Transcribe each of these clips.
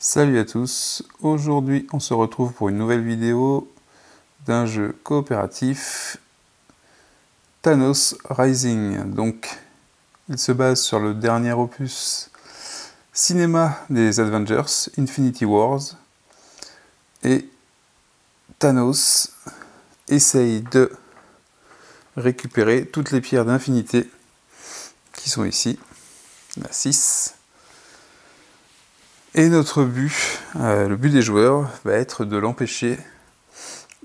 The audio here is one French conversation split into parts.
Salut à tous, aujourd'hui on se retrouve pour une nouvelle vidéo d'un jeu coopératif Thanos Rising. Donc il se base sur le dernier opus cinéma des Avengers, Infinity Wars, et Thanos essaye de récupérer toutes les pierres d'infinité qui sont ici, il y en a 6. Et notre but, le but des joueurs, va être de l'empêcher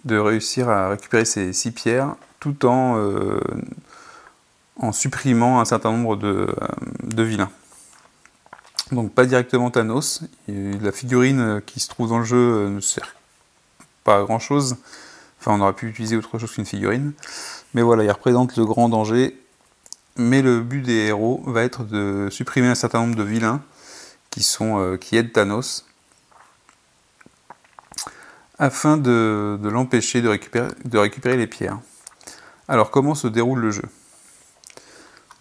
de réussir à récupérer ces 6 pierres tout en supprimant un certain nombre de vilains. Donc pas directement Thanos, la figurine qui se trouve dans le jeu ne sert pas à grand chose, enfin on aurait pu utiliser autre chose qu'une figurine, mais voilà, il représente le grand danger, mais le but des héros va être de supprimer un certain nombre de vilains qui aident Thanos, afin de l'empêcher de récupérer les pierres. Alors comment se déroule le jeu?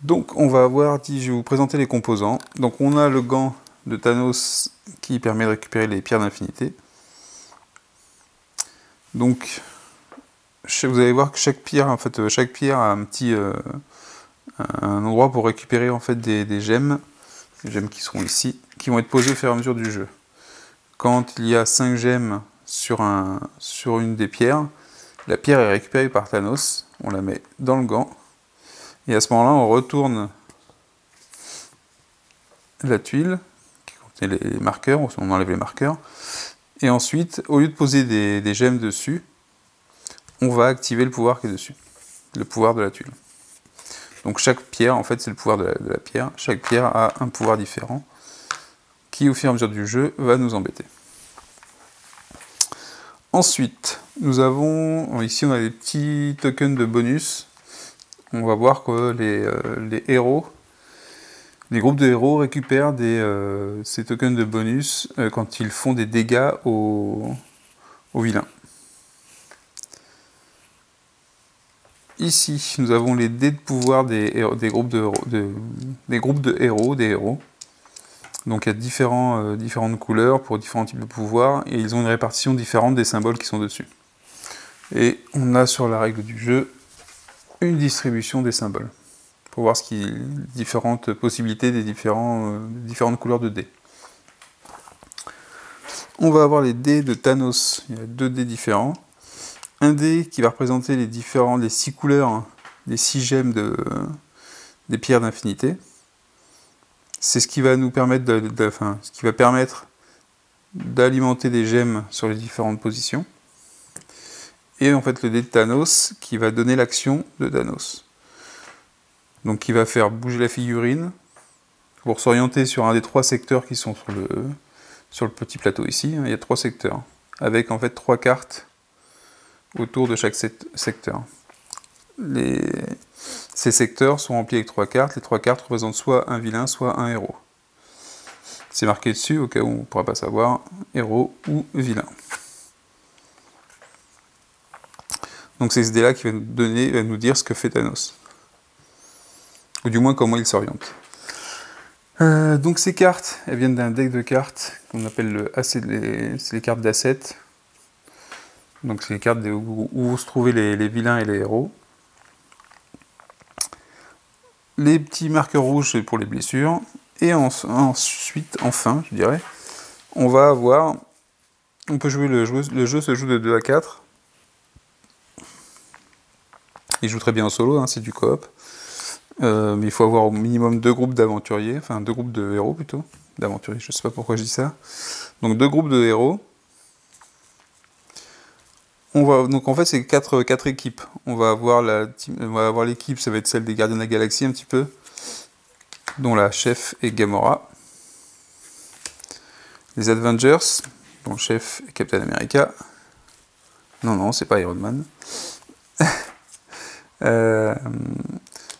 Donc on va avoir je vais vous présenter les composants. Donc on a le gant de Thanos qui permet de récupérer les pierres d'infinité. Donc vous allez voir que chaque pierre a un endroit pour récupérer en fait des gemmes. Les gemmes qui seront ici, qui vont être posées au fur et à mesure du jeu. Quand il y a 5 gemmes sur une des pierres, la pierre est récupérée par Thanos, on la met dans le gant, et à ce moment-là, on retourne la tuile, qui contient les marqueurs, on enlève les marqueurs, et ensuite, au lieu de poser des gemmes dessus, on va activer le pouvoir qui est dessus, le pouvoir de la tuile. Donc chaque pierre, en fait, c'est le pouvoir de la pierre, chaque pierre a un pouvoir différent, qui au fur et à mesure du jeu va nous embêter. Ensuite, nous avons, ici on a des petits tokens de bonus. On va voir que les héros, les groupes de héros récupèrent ces tokens de bonus quand ils font des dégâts aux vilains. Ici, nous avons les dés de pouvoir des groupes de héros, Donc il y a différentes couleurs pour différents types de pouvoirs, et ils ont une répartition différente des symboles qui sont dessus. Et on a sur la règle du jeu une distribution des symboles, pour voir différentes possibilités des différentes couleurs de dés. On va avoir les dés de Thanos, il y a 2 dés différents. Un dé qui va représenter les 6 couleurs, les 6 gemmes des pierres d'infinité. C'est ce qui va nous permettre ce qui va permettre d'alimenter des gemmes sur les différentes positions. Et en fait le dé de Thanos qui va donner l'action de Thanos. Donc qui va faire bouger la figurine pour s'orienter sur un des 3 secteurs qui sont sur le petit plateau ici. Il y a 3 secteurs, avec en fait 3 cartes autour de chaque secteur. Ces secteurs sont remplis avec 3 cartes. Les 3 cartes représentent soit un vilain, soit un héros. C'est marqué dessus, au cas où on ne pourra pas savoir, héros ou vilain. Donc c'est ce dé-là qui va nous dire ce que fait Thanos. Ou du moins comment il s'oriente. Donc ces cartes, elles viennent d'un deck de cartes qu'on appelle c'est les cartes d'assets. Donc c'est les cartes où se trouvaient les vilains et les héros. Les petits marqueurs rouges, c'est pour les blessures. Et ensuite, enfin, je dirais, on peut jouer le jeu se joue de 2 à 4. Il joue très bien en solo, c'est du coop. Mais il faut avoir au minimum 2 groupes d'aventuriers, enfin 2 groupes de héros plutôt. D'aventuriers, je sais pas pourquoi je dis ça. Donc 2 groupes de héros. Donc en fait c'est 4 équipes. On va avoir l'équipe, ça va être celle des Gardiens de la Galaxie un petit peu, dont la chef est Gamora. Les Avengers, dont le chef est Captain America. Non, c'est pas Iron Man.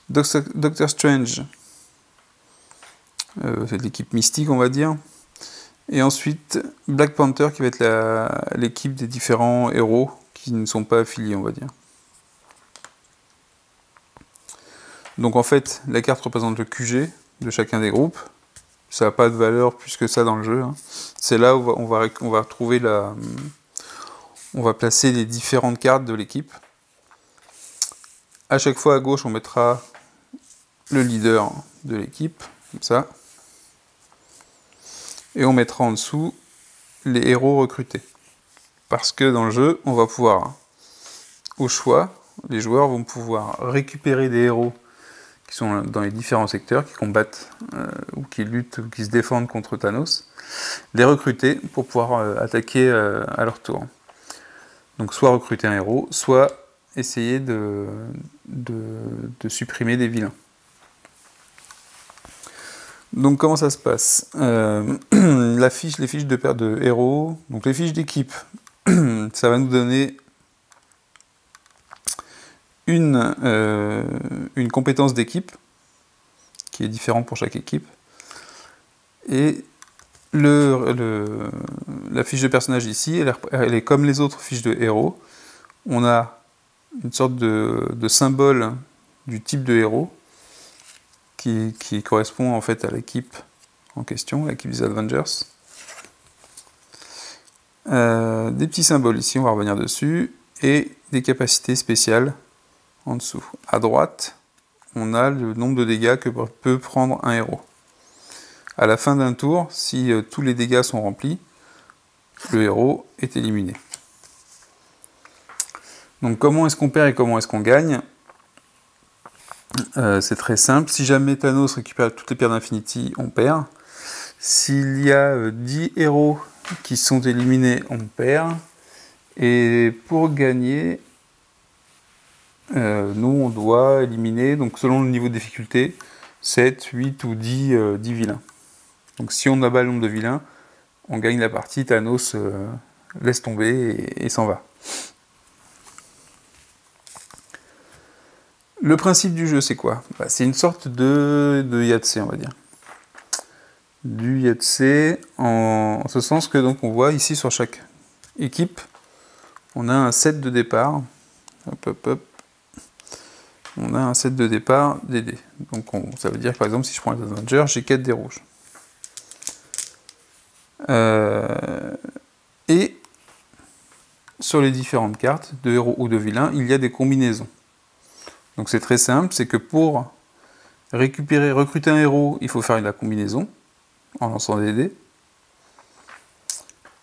Doctor Strange, c'est l'équipe mystique on va dire. Et ensuite Black Panther qui va être l'équipe des différents héros qui ne sont pas affiliés on va dire. Donc en fait la carte représente le QG de chacun des groupes. ça n'a pas de valeur plus que ça dans le jeu. Hein. C'est là où on va retrouver on va placer les différentes cartes de l'équipe. À chaque fois à gauche, on mettra le leader de l'équipe, comme ça. Et on mettra en dessous les héros recrutés. Parce que dans le jeu, on va pouvoir, au choix, les joueurs vont pouvoir récupérer des héros qui sont dans les différents secteurs, qui combattent ou qui luttent ou qui se défendent contre Thanos, les recruter pour pouvoir attaquer à leur tour. Donc soit recruter un héros, soit essayer de supprimer des vilains. Donc comment ça se passe? Les fiches de héros, donc les fiches d'équipe, ça va nous donner une compétence d'équipe qui est différente pour chaque équipe. Et la fiche de personnage ici, elle est comme les autres fiches de héros. On a une sorte de symbole du type de héros qui correspond en fait à l'équipe en question, l'équipe des Avengers. Des petits symboles ici, on va revenir dessus, et des capacités spéciales en dessous. À droite, on a le nombre de dégâts que peut prendre un héros. À la fin d'un tour, si tous les dégâts sont remplis, le héros est éliminé. Donc comment est-ce qu'on perd et comment est-ce qu'on gagne? C'est très simple. Si jamais Thanos récupère toutes les pierres d'Infinity, on perd. S'il y a 10 héros qui sont éliminés, on perd. Et pour gagner, nous on doit éliminer, donc selon le niveau de difficulté, 7, 8 ou 10 vilains. Donc si on abat le nombre de vilains, on gagne la partie, Thanos laisse tomber et s'en va. Le principe du jeu, c'est quoi? C'est une sorte de Yahtzee, on va dire. Du Yahtzee, en ce sens que donc on voit ici sur chaque équipe, on a un set de départ. Hop, hop, hop. On a un set de départ des dés. Donc ça veut dire que par exemple, si je prends les Avengers, j'ai 4 dés rouges. Et sur les différentes cartes, de héros ou de vilains, il y a des combinaisons. Donc c'est très simple, c'est que pour recruter un héros, il faut faire la combinaison, en lançant des dés.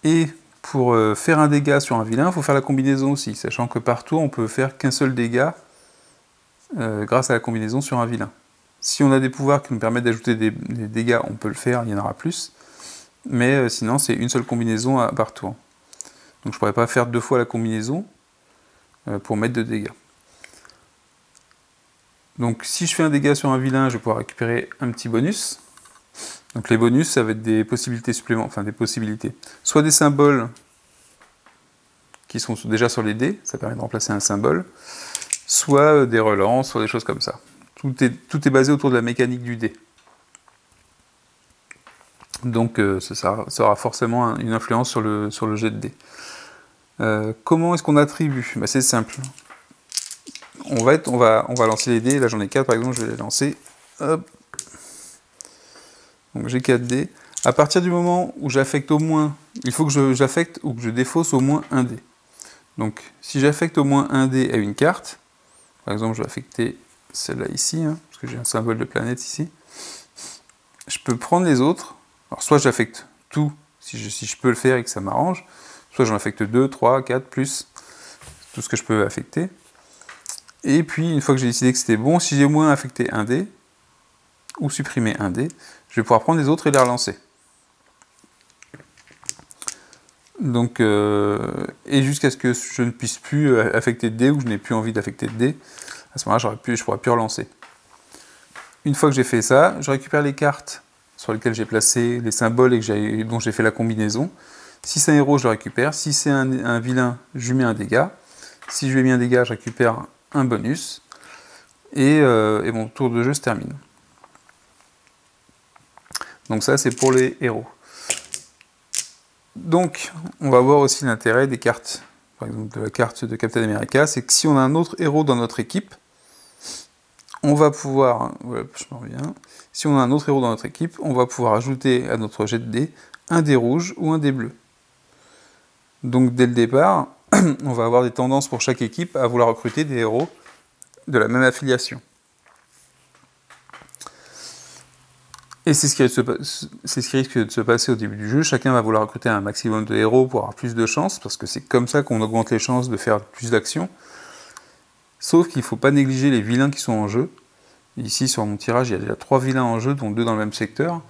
Et pour faire un dégât sur un vilain, il faut faire la combinaison aussi, sachant que par tour, on peut faire qu'un seul dégât grâce à la combinaison sur un vilain. Si on a des pouvoirs qui nous permettent d'ajouter des dégâts, on peut le faire, il y en aura plus. Mais sinon, c'est une seule combinaison par tour. Donc je ne pourrais pas faire 2 fois la combinaison pour mettre de dégâts. Donc si je fais un dégât sur un vilain, je vais pouvoir récupérer un petit bonus. Donc les bonus, ça va être des possibilités supplémentaires, enfin des possibilités. Soit des symboles qui sont déjà sur les dés, ça permet de remplacer un symbole, soit des relances, soit des choses comme ça. Tout est basé autour de la mécanique du dé. Donc ça aura forcément une influence sur le jet de dés. Comment est-ce qu'on attribue? C'est simple. On va lancer les dés. Là j'en ai 4 par exemple, je vais les lancer. Hop. Donc j'ai 4 dés. À partir du moment où j'affecte au moins, il faut que j'affecte ou que je défausse au moins un dé. Donc si j'affecte au moins un dé à une carte, par exemple je vais affecter celle-là ici, parce que j'ai un symbole de planète ici, je peux prendre les autres. Alors soit j'affecte tout, si je peux le faire et que ça m'arrange, soit j'en affecte 2, 3, 4, plus, tout ce que je peux affecter. Et puis, une fois que j'ai décidé que c'était bon, si j'ai au moins affecté un dé, ou supprimé un dé, je vais pouvoir prendre les autres et les relancer. Donc, et jusqu'à ce que je ne puisse plus affecter de dés, ou je n'ai plus envie d'affecter de dés, à ce moment-là, je ne pourrai plus relancer. Une fois que j'ai fait ça, je récupère les cartes sur lesquelles j'ai placé les symboles et dont j'ai fait la combinaison. Si c'est un héros, je le récupère. Si c'est un vilain, je lui mets un dégât. Si je lui ai mis un dégât, je récupère un bonus. Et mon tour de jeu se termine. Donc ça, c'est pour les héros. Donc, on va voir aussi l'intérêt des cartes. Par exemple, de la carte de Captain America, c'est que si on a un autre héros dans notre équipe, on va pouvoir, voilà, je m'en reviens, si on a un autre héros dans notre équipe, on va pouvoir ajouter à notre jet de dés un dé rouge ou un dé bleu. Donc dès le départ, on va avoir des tendances pour chaque équipe à vouloir recruter des héros de la même affiliation. Et c'est ce qui risque de se passer au début du jeu. Chacun va vouloir recruter un maximum de héros pour avoir plus de chances, parce que c'est comme ça qu'on augmente les chances de faire plus d'actions. Sauf qu'il ne faut pas négliger les vilains qui sont en jeu. Ici, sur mon tirage, il y a déjà 3 vilains en jeu, dont 2 dans le même secteur,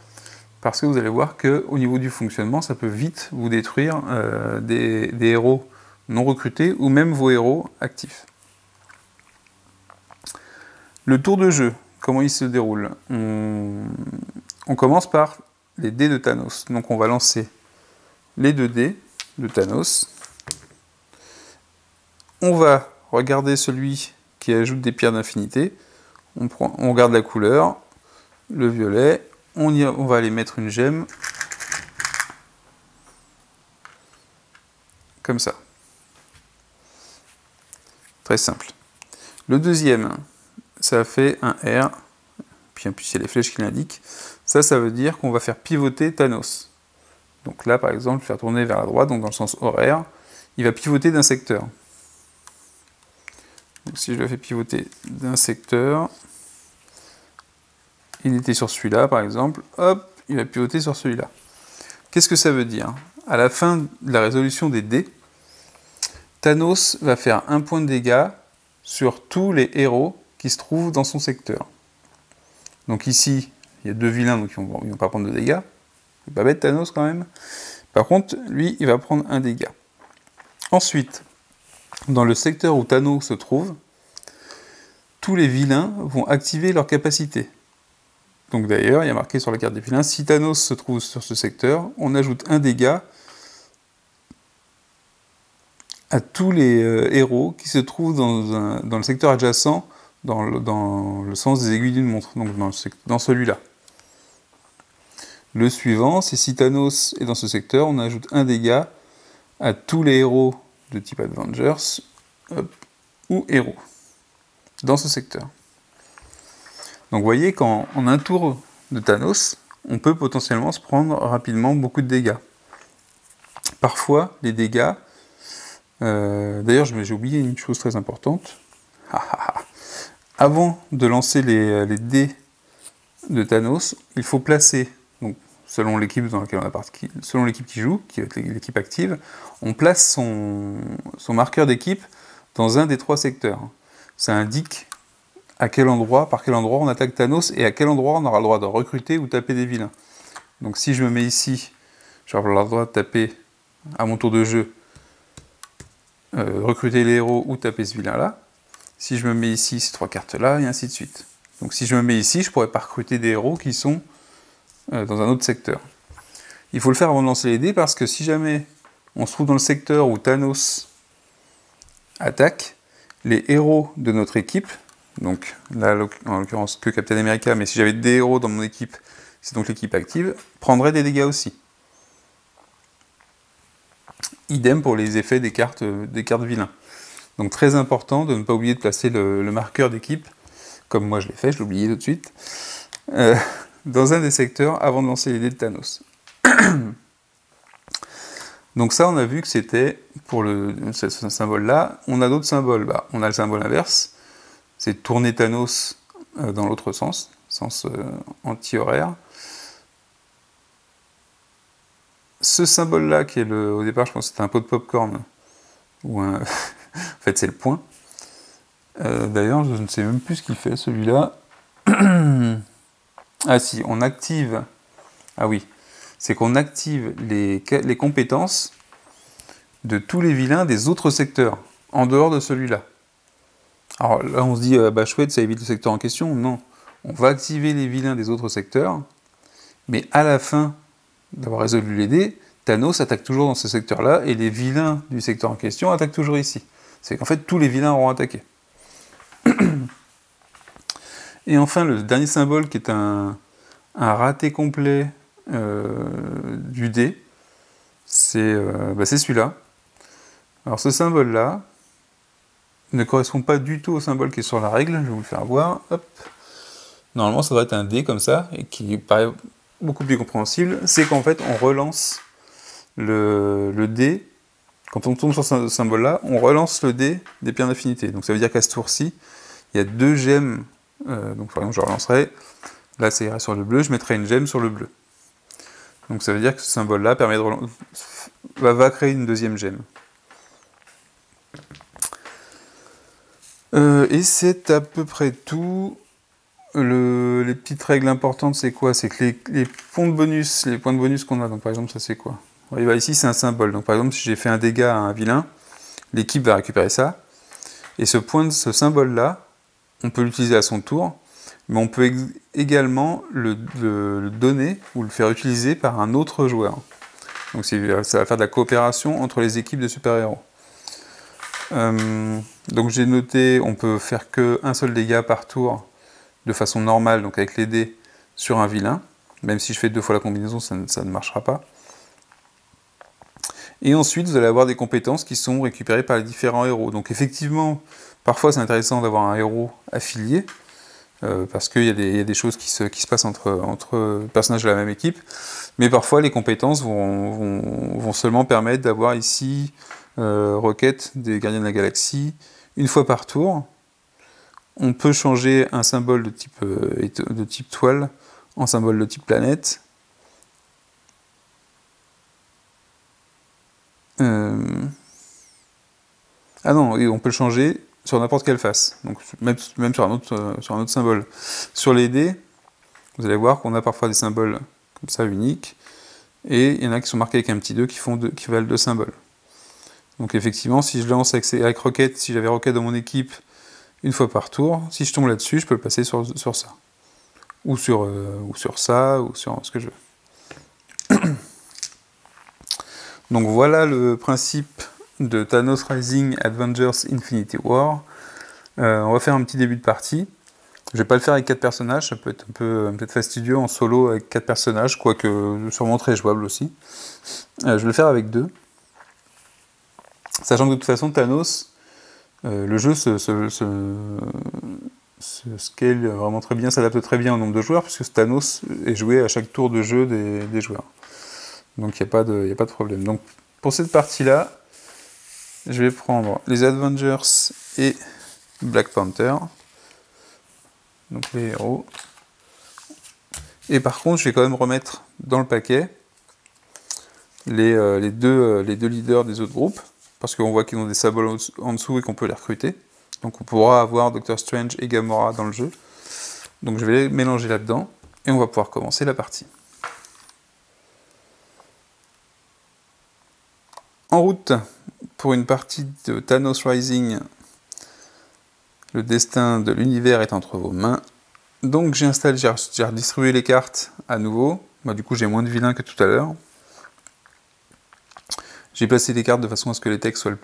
parce que vous allez voir qu'au niveau du fonctionnement, ça peut vite vous détruire des héros non recrutés, ou même vos héros actifs. Le tour de jeu, comment il se déroule? On commence par les dés de Thanos. Donc on va lancer les 2 dés de Thanos. On va regarder celui qui ajoute des pierres d'infinité. On regarde la couleur, le violet. On va aller mettre une gemme. Comme ça. Très simple. Le deuxième, ça fait un R. Puis en plus il y a les flèches qui l'indiquent. Ça veut dire qu'on va faire pivoter Thanos. Donc là, par exemple, faire tourner vers la droite, donc dans le sens horaire, il va pivoter d'un secteur. Donc si je le fais pivoter d'un secteur, il était sur celui-là, par exemple, hop, il va pivoter sur celui-là. Qu'est-ce que ça veut dire? À la fin de la résolution des dés, Thanos va faire 1 point de dégâts sur tous les héros qui se trouvent dans son secteur. Donc ici, il y a 2 vilains, donc ils ne vont pas prendre de dégâts. C'est pas bête Thanos quand même. Par contre, lui, il va prendre un dégât. Ensuite, dans le secteur où Thanos se trouve, tous les vilains vont activer leur capacité. Donc d'ailleurs, il y a marqué sur la carte des vilains, si Thanos se trouve sur ce secteur, on ajoute un dégât à tous les héros qui se trouvent dans le secteur adjacent, dans le sens des aiguilles d'une montre, donc dans celui-là. Le suivant, c'est si Thanos est dans ce secteur, on ajoute un dégât à tous les héros de type Avengers ou héros dans ce secteur. Donc vous voyez qu'en un tour de Thanos, on peut potentiellement se prendre rapidement beaucoup de dégâts. Parfois, les dégâts... D'ailleurs, j'ai oublié une chose très importante. Avant de lancer les dés de Thanos, il faut placer, donc, selon l'équipe dans laquelle on a parti, selon l'équipe qui joue, qui est l'équipe active, on place son marqueur d'équipe dans un des 3 secteurs. Ça indique par quel endroit on attaque Thanos et à quel endroit on aura le droit de recruter ou taper des vilains. Donc si je me mets ici, j'aurai le droit de taper à mon tour de jeu, recruter les héros ou taper ce vilain-là. Si je me mets ici, ces 3 cartes-là, et ainsi de suite. Donc si je me mets ici, je ne pourrais pas recruter des héros qui sont dans un autre secteur. Il faut le faire avant de lancer les dés, parce que si jamais on se trouve dans le secteur où Thanos attaque, les héros de notre équipe, donc là en l'occurrence que Captain America, mais si j'avais des héros dans mon équipe, c'est donc l'équipe active, prendraient des dégâts aussi. Idem pour les effets des cartes vilains. Donc très important de ne pas oublier de placer le marqueur d'équipe, comme moi je l'ai fait, je l'ai oublié tout de suite, dans un des secteurs avant de lancer les dés de Thanos. Donc ça, on a vu que c'était pour ce symbole-là. On a d'autres symboles. On a le symbole inverse, c'est tourner Thanos dans l'autre sens anti-horaire. Ce symbole-là, qui est au départ, je pense que c'était un pot de popcorn, ou en fait, c'est le point. D'ailleurs, je ne sais même plus ce qu'il fait, celui-là. Ah si, on active... Ah oui, c'est qu'on active les compétences de tous les vilains des autres secteurs, en dehors de celui-là. Alors là, on se dit, bah chouette, ça évite le secteur en question. Non, on va activer les vilains des autres secteurs, mais à la fin d'avoir résolu les dés, Thanos attaque toujours dans ce secteur-là, et les vilains du secteur en question attaquent toujours ici. C'est qu'en fait, tous les vilains auront attaqué. Et enfin, le dernier symbole, qui est un raté complet du dé, c'est celui-là. Alors ce symbole-là, ne correspond pas du tout au symbole qui est sur la règle, je vais vous le faire voir. Hop. Normalement, ça devrait être un D comme ça, et qui paraît beaucoup plus compréhensible, c'est qu'en fait, on relance le dé. Quand on tombe sur ce symbole-là, on relance le dé des pierres d'affinité. Donc ça veut dire qu'à ce tour-ci, il y a 2 gemmes. Donc par exemple, je relancerai. Là, ça ira sur le bleu, je mettrai une gemme sur le bleu. Donc ça veut dire que ce symbole-là permet de va créer une 2e gemme. Et c'est à peu près tout. Les petites règles importantes, c'est quoi? C'est que les points de bonus qu'on a, donc par exemple, ça c'est quoi? Oui, bah ici c'est un symbole, donc par exemple si j'ai fait un dégât à un vilain, l'équipe va récupérer ça, et ce symbole-là, on peut l'utiliser à son tour, mais on peut également le donner ou le faire utiliser par un autre joueur. Donc ça va faire de la coopération entre les équipes de super-héros. Donc j'ai noté, on peut faire qu'un seul dégât par tour de façon normale, donc avec les dés, sur un vilain. Même si je fais 2 fois la combinaison, ça ne marchera pas. Et ensuite, vous allez avoir des compétences qui sont récupérées par les différents héros. Donc effectivement, parfois c'est intéressant d'avoir un héros affilié, parce qu'il y a des choses qui se passent entre personnages de la même équipe, mais parfois les compétences vont seulement permettre d'avoir ici Rocket des Gardiens de la Galaxie, une fois par tour. On peut changer un symbole de type toile en symbole de type planète. Ah non, on peut le changer sur n'importe quelle face, donc même sur un autre symbole. Sur les dés, vous allez voir qu'on a parfois des symboles comme ça uniques, et il y en a qui sont marqués avec un petit 2 qui valent 2 symboles. Donc effectivement, si je lance avec Rocket, si j'avais Rocket dans mon équipe une fois par tour, si je tombe là-dessus, je peux le passer sur ça. Ou sur ça, ou sur ce que je veux. Donc voilà le principe de Thanos Rising Avengers Infinity War. On va faire un petit début de partie. Je vais pas le faire avec 4 personnages, ça peut être peut-être fastidieux en solo avec 4 personnages, quoique sûrement très jouable aussi. Je vais le faire avec 2. Sachant que de toute façon, Thanos, le jeu se scale vraiment très bien, s'adapte très bien au nombre de joueurs, puisque Thanos est joué à chaque tour de jeu des joueurs. Donc il n'y a pas de problème. Donc pour cette partie-là, je vais prendre les Avengers et Black Panther, donc les héros. Et par contre, je vais quand même remettre dans le paquet les deux leaders des autres groupes, parce qu'on voit qu'ils ont des symboles en dessous et qu'on peut les recruter. Donc on pourra avoir Doctor Strange et Gamora dans le jeu. Donc je vais les mélanger là-dedans, et on va pouvoir commencer la partie. En route pour une partie de Thanos Rising, le destin de l'univers est entre vos mains. Donc j'ai redistribué les cartes à nouveau. Bah, du coup j'ai moins de vilains que tout à l'heure. J'ai placé les cartes de façon à ce que les textes soient le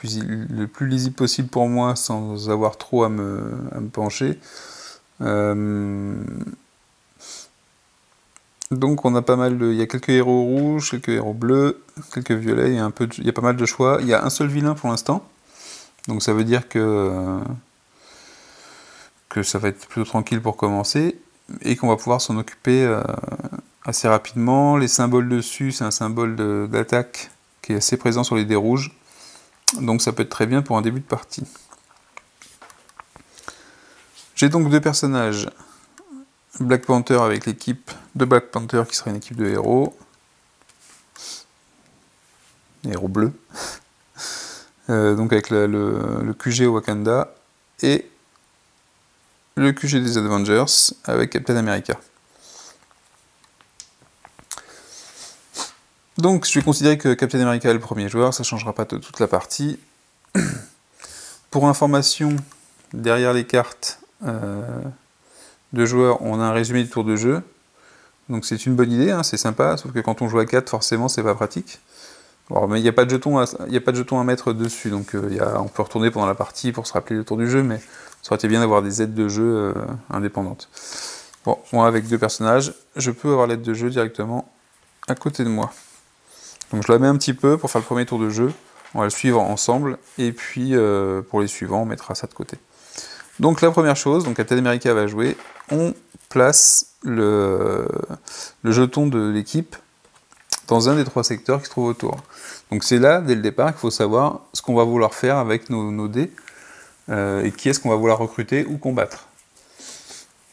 plus lisible possible pour moi sans avoir trop à me pencher. Donc on a pas mal il y a quelques héros rouges, quelques héros bleus, quelques violets, il y a pas mal de choix. Il y a un seul vilain pour l'instant, donc ça veut dire que ça va être plutôt tranquille pour commencer, et qu'on va pouvoir s'en occuper assez rapidement. Les symboles dessus, c'est un symbole d'attaque qui est assez présent sur les dés rouges, donc ça peut être très bien pour un début de partie. J'ai donc 2 personnages. Black Panther avec l'équipe de Black Panther qui sera une équipe de héros. Héros bleus. Donc avec le QG au Wakanda. Et le QG des Avengers avec Captain America. Donc je vais considérer que Captain America est le premier joueur, ça ne changera pas toute la partie. Pour information, derrière les cartes de joueurs, on a un résumé du tour de jeu. Donc c'est une bonne idée, hein, c'est sympa, sauf que quand on joue à 4, forcément c'est pas pratique. Bon, mais il n'y a pas de jetons à mettre dessus, donc on peut retourner pendant la partie pour se rappeler le tour du jeu, mais ça aurait été bien d'avoir des aides de jeu indépendantes. Bon, moi avec 2 personnages, je peux avoir l'aide de jeu directement à côté de moi. Donc je la mets un petit peu pour faire le premier tour de jeu. On va le suivre ensemble, et puis pour les suivants, on mettra ça de côté. Donc la première chose, donc Captain America va jouer, on place le jeton de l'équipe dans un des 3 secteurs qui se trouvent autour. Donc c'est là, dès le départ, qu'il faut savoir ce qu'on va vouloir faire avec nos dés, et qui est-ce qu'on va vouloir recruter ou combattre.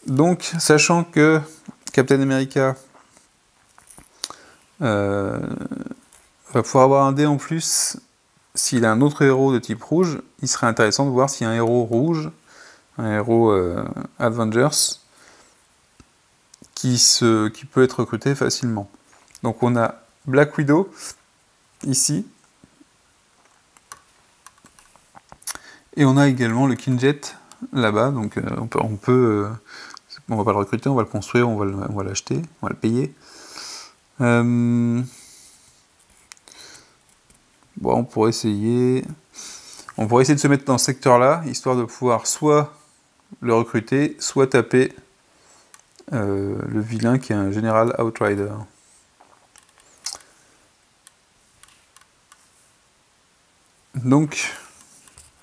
Donc, sachant que Captain America va pouvoir avoir un dé en plus s'il a un autre héros de type rouge, il serait intéressant de voir s'il y a un héros rouge, un héros Avengers, qui peut être recruté facilement. Donc on a Black Widow, ici, et on a également le Kinjet, là-bas, donc on va pas le recruter, on va le construire, on va l'acheter, on va le payer. Bon, on pourrait essayer de se mettre dans ce secteur-là, histoire de pouvoir soit le recruter, soit taper le vilain qui est un général Outrider. Donc,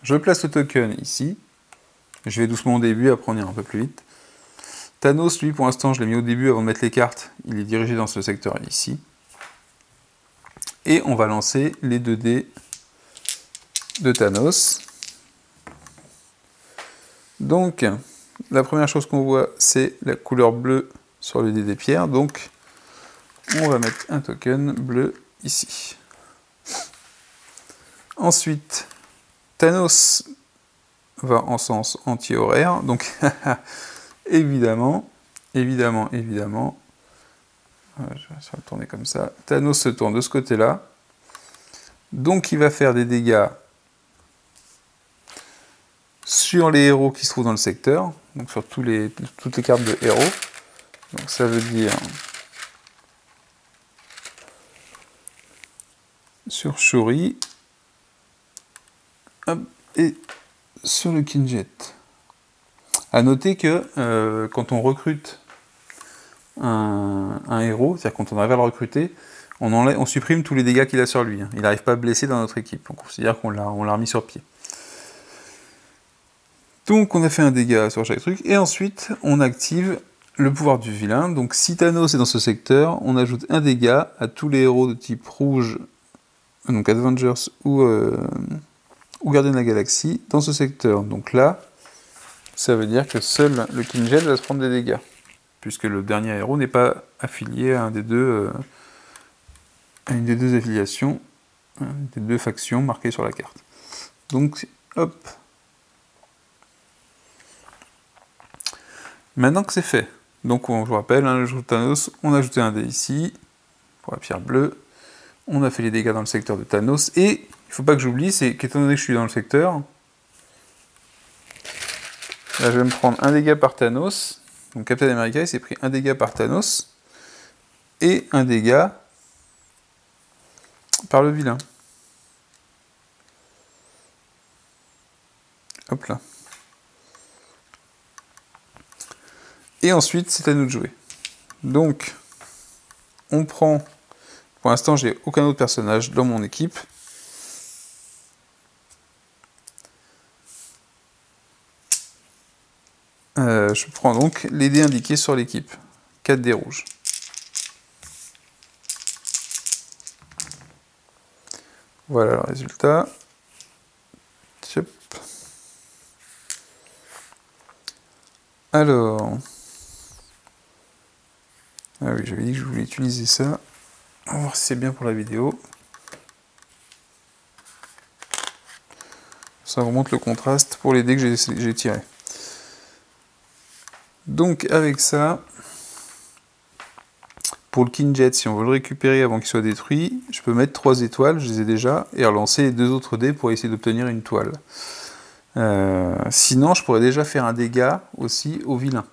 je place le token ici. Je vais doucement au début, après on ira un peu plus vite. Thanos, lui, pour l'instant, je l'ai mis au début avant de mettre les cartes. Il est dirigé dans ce secteur ici. Et on va lancer les 2 dés de Thanos. Donc, la première chose qu'on voit, c'est la couleur bleue sur le dé des pierres. Donc, on va mettre un token bleu ici. Ensuite, Thanos va en sens anti-horaire. Donc, évidemment, je vais le tourner comme ça. Thanos se tourne de ce côté-là. Donc, il va faire des dégâts sur les héros qui se trouvent dans le secteur, donc sur toutes les cartes de héros. Donc ça veut dire sur Shuri et sur le Kinjet. A noter que quand on recrute un héros, c'est-à-dire quand on arrive à le recruter, on supprime tous les dégâts qu'il a sur lui. Il n'arrive pas à blesser dans notre équipe. On considère qu'on l'a remis sur pied. Donc on a fait un dégât sur chaque truc, et ensuite on active le pouvoir du vilain. Donc si Thanos est dans ce secteur, on ajoute un dégât à tous les héros de type rouge, donc Avengers ou Gardien de la Galaxie, dans ce secteur. Donc là, ça veut dire que seul le Kinjet va se prendre des dégâts, puisque le dernier héros n'est pas affilié à une des deux affiliations, des 2 factions marquées sur la carte. Donc, hop. Maintenant que c'est fait, donc je vous rappelle, je joue Thanos, on a ajouté un dé ici, pour la pierre bleue, on a fait les dégâts dans le secteur de Thanos, et il ne faut pas que j'oublie, c'est qu'étant donné que je suis dans le secteur, là je vais me prendre un dégât par Thanos, donc Captain America il s'est pris un dégât par Thanos, et un dégât par le vilain. Hop là. Et ensuite, c'est à nous de jouer. Donc, on prend... Pour l'instant, j'ai aucun autre personnage dans mon équipe. Je prends donc les dés indiqués sur l'équipe. 4 dés rouges. Voilà le résultat. Tchop. Alors... Ah oui, j'avais dit que je voulais utiliser ça. On va voir si c'est bien pour la vidéo. Ça remonte le contraste pour les dés que j'ai tirés. Donc avec ça, pour le Kinjet, si on veut le récupérer avant qu'il soit détruit, je peux mettre 3 étoiles, je les ai déjà, et relancer les 2 autres dés pour essayer d'obtenir une toile. Sinon, je pourrais déjà faire un dégât aussi au vilain.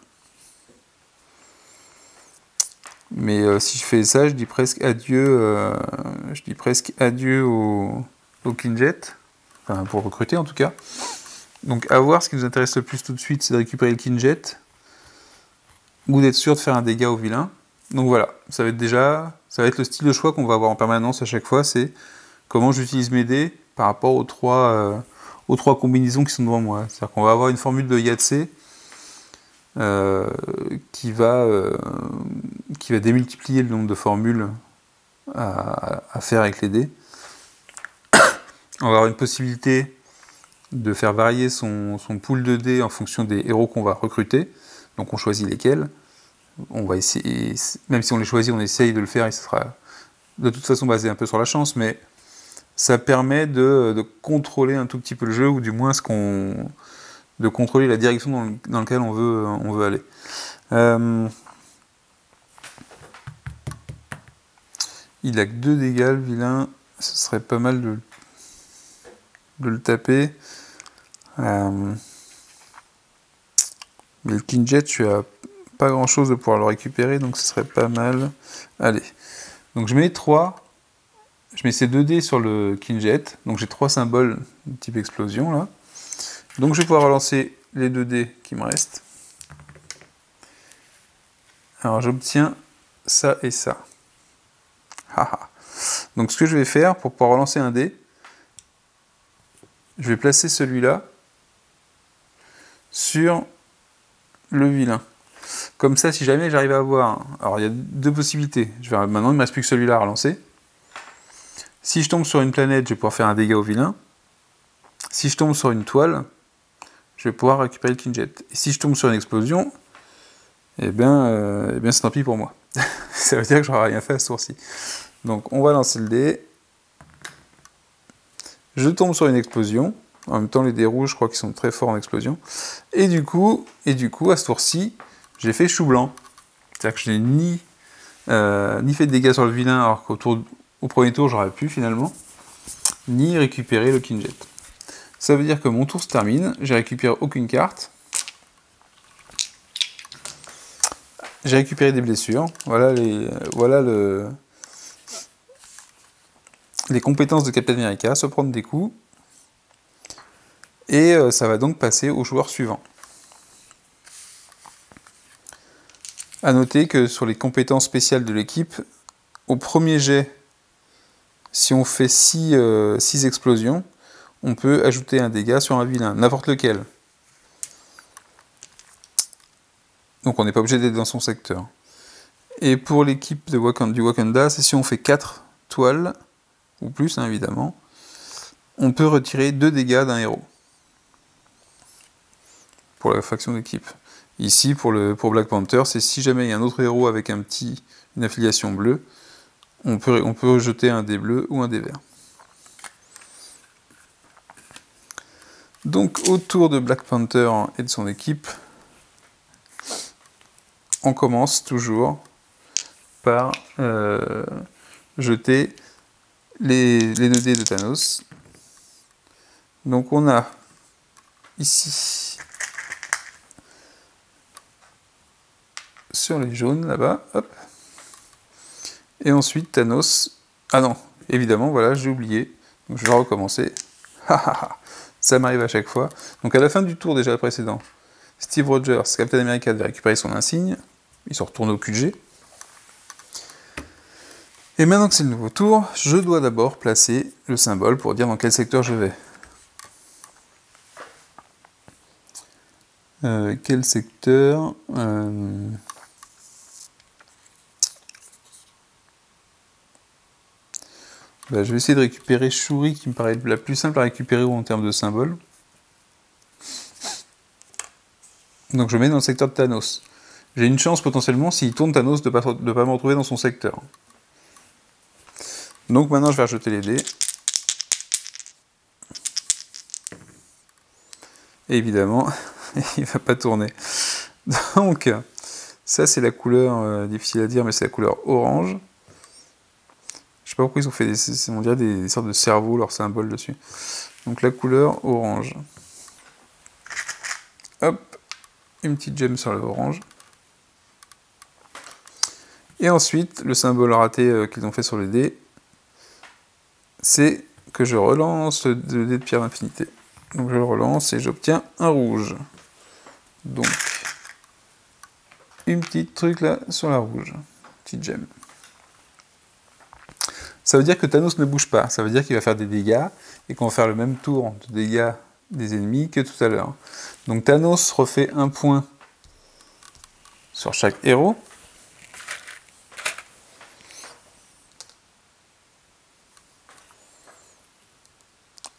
Mais si je fais ça, je dis presque adieu, au Kinjet, enfin pour recruter en tout cas. Donc à voir, ce qui nous intéresse le plus tout de suite, c'est de récupérer le Kinjet, ou d'être sûr de faire un dégât au vilain. Donc voilà, ça va être le style de choix qu'on va avoir en permanence à chaque fois, c'est comment j'utilise mes dés par rapport aux trois combinaisons qui sont devant moi. C'est-à-dire qu'on va avoir une formule de Yahtzee qui va démultiplier le nombre de formules à faire avec les dés. On va avoir une possibilité de faire varier son pool de dés en fonction des héros qu'on va recruter. Donc on choisit lesquels. On va essayer, même si on les choisit, on essaye de le faire et ce sera de toute façon basé un peu sur la chance, mais ça permet de contrôler un tout petit peu le jeu, ou du moins de contrôler la direction dans laquelle on veut aller. Il a que 2 dégâts, le vilain. Ce serait pas mal de le taper. Mais le King Jet, tu as pas grand chose de pouvoir le récupérer, donc ce serait pas mal. Allez. Donc je mets ces 2 dés sur le King Jet. Donc j'ai 3 symboles de type explosion là. Donc je vais pouvoir relancer les 2 dés qui me restent. Alors j'obtiens ça et ça. Donc ce que je vais faire pour pouvoir relancer un dé, je vais placer celui-là sur le vilain. Comme ça, si jamais j'arrive à avoir... Alors il y a 2 possibilités. Maintenant il ne me reste plus que celui-là à relancer. Si je tombe sur une planète, je vais pouvoir faire un dégât au vilain. Si je tombe sur une toile, je vais pouvoir récupérer le King Jet. Et si je tombe sur une explosion, eh bien c'est tant pis pour moi. Ça veut dire que j'aurai rien fait à ce tour-ci. Donc on va lancer le dé. Je tombe sur une explosion. En même temps, les dés rouges, je crois qu'ils sont très forts en explosion. Et du coup à ce tour-ci, j'ai fait chou blanc. C'est-à-dire que je n'ai ni fait de dégâts sur le vilain, alors qu'au premier tour, j'aurais pu finalement, ni récupérer le King Jet. Ça veut dire que mon tour se termine, j'ai récupéré aucune carte. J'ai récupéré des blessures. Voilà les compétences de Captain America, se prendre des coups. Et ça va donc passer au joueur suivant. A noter que sur les compétences spéciales de l'équipe, au premier jet, si on fait 6 explosions, on peut ajouter un dégât sur un vilain, n'importe lequel. Donc on n'est pas obligé d'être dans son secteur. Et pour l'équipe du Wakanda, c'est si on fait 4 toiles, ou plus hein, évidemment, on peut retirer 2 dégâts d'un héros. Pour la faction d'équipe. Ici, pour Black Panther, c'est si jamais il y a un autre héros avec une affiliation bleue, on peut jeter un dé bleu ou un dé vert. Donc, autour de Black Panther et de son équipe, on commence toujours par jeter les 2 dés de Thanos. Donc, on a ici, sur les jaunes, là-bas, hop. Et ensuite, Thanos... Ah non, évidemment, voilà, j'ai oublié. Donc je vais recommencer. Ça m'arrive à chaque fois. Donc à la fin du tour déjà précédent, Steve Rogers, Captain America, devait récupérer son insigne. Il se retourne au QG. Et maintenant que c'est le nouveau tour, je dois d'abord placer le symbole pour dire dans quel secteur je vais. Quel secteur je vais essayer de récupérer Shuri, qui me paraît la plus simple à récupérer en termes de symbole. Donc je mets dans le secteur de Thanos. J'ai une chance potentiellement, s'il tourne Thanos, de ne pas me retrouver dans son secteur. Donc maintenant je vais rejeter les dés. Et évidemment, il ne va pas tourner. Donc, ça c'est la couleur, difficile à dire, mais c'est la couleur orange. Je sais pas pourquoi ils ont fait on dirait des sortes de cerveaux, leur symbole dessus. Donc la couleur orange. Hop, une petite gemme sur le orange. Et ensuite, le symbole raté qu'ils ont fait sur les dés, c'est que je relance le dé de pierre d'infinité. Donc je le relance et j'obtiens un rouge. Donc, une petite truc là sur la rouge. Petite gemme. Ça veut dire que Thanos ne bouge pas. Ça veut dire qu'il va faire des dégâts et qu'on va faire le même tour de dégâts des ennemis que tout à l'heure. Donc Thanos refait un point sur chaque héros.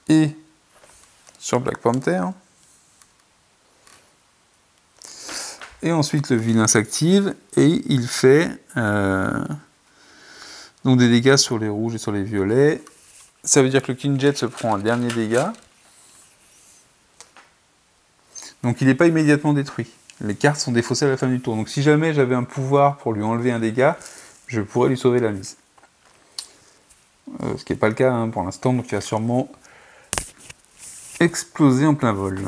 Et sur Black Panther. Et ensuite le vilain s'active et il fait donc des dégâts sur les rouges et sur les violets. Ça veut dire que le King-Jet se prend un dernier dégât. Donc il n'est pas immédiatement détruit. Les cartes sont défaussées à la fin du tour. Donc si jamais j'avais un pouvoir pour lui enlever un dégât, je pourrais lui sauver la mise. Ce qui n'est pas le cas pour l'instant, donc il va sûrement exploser en plein vol.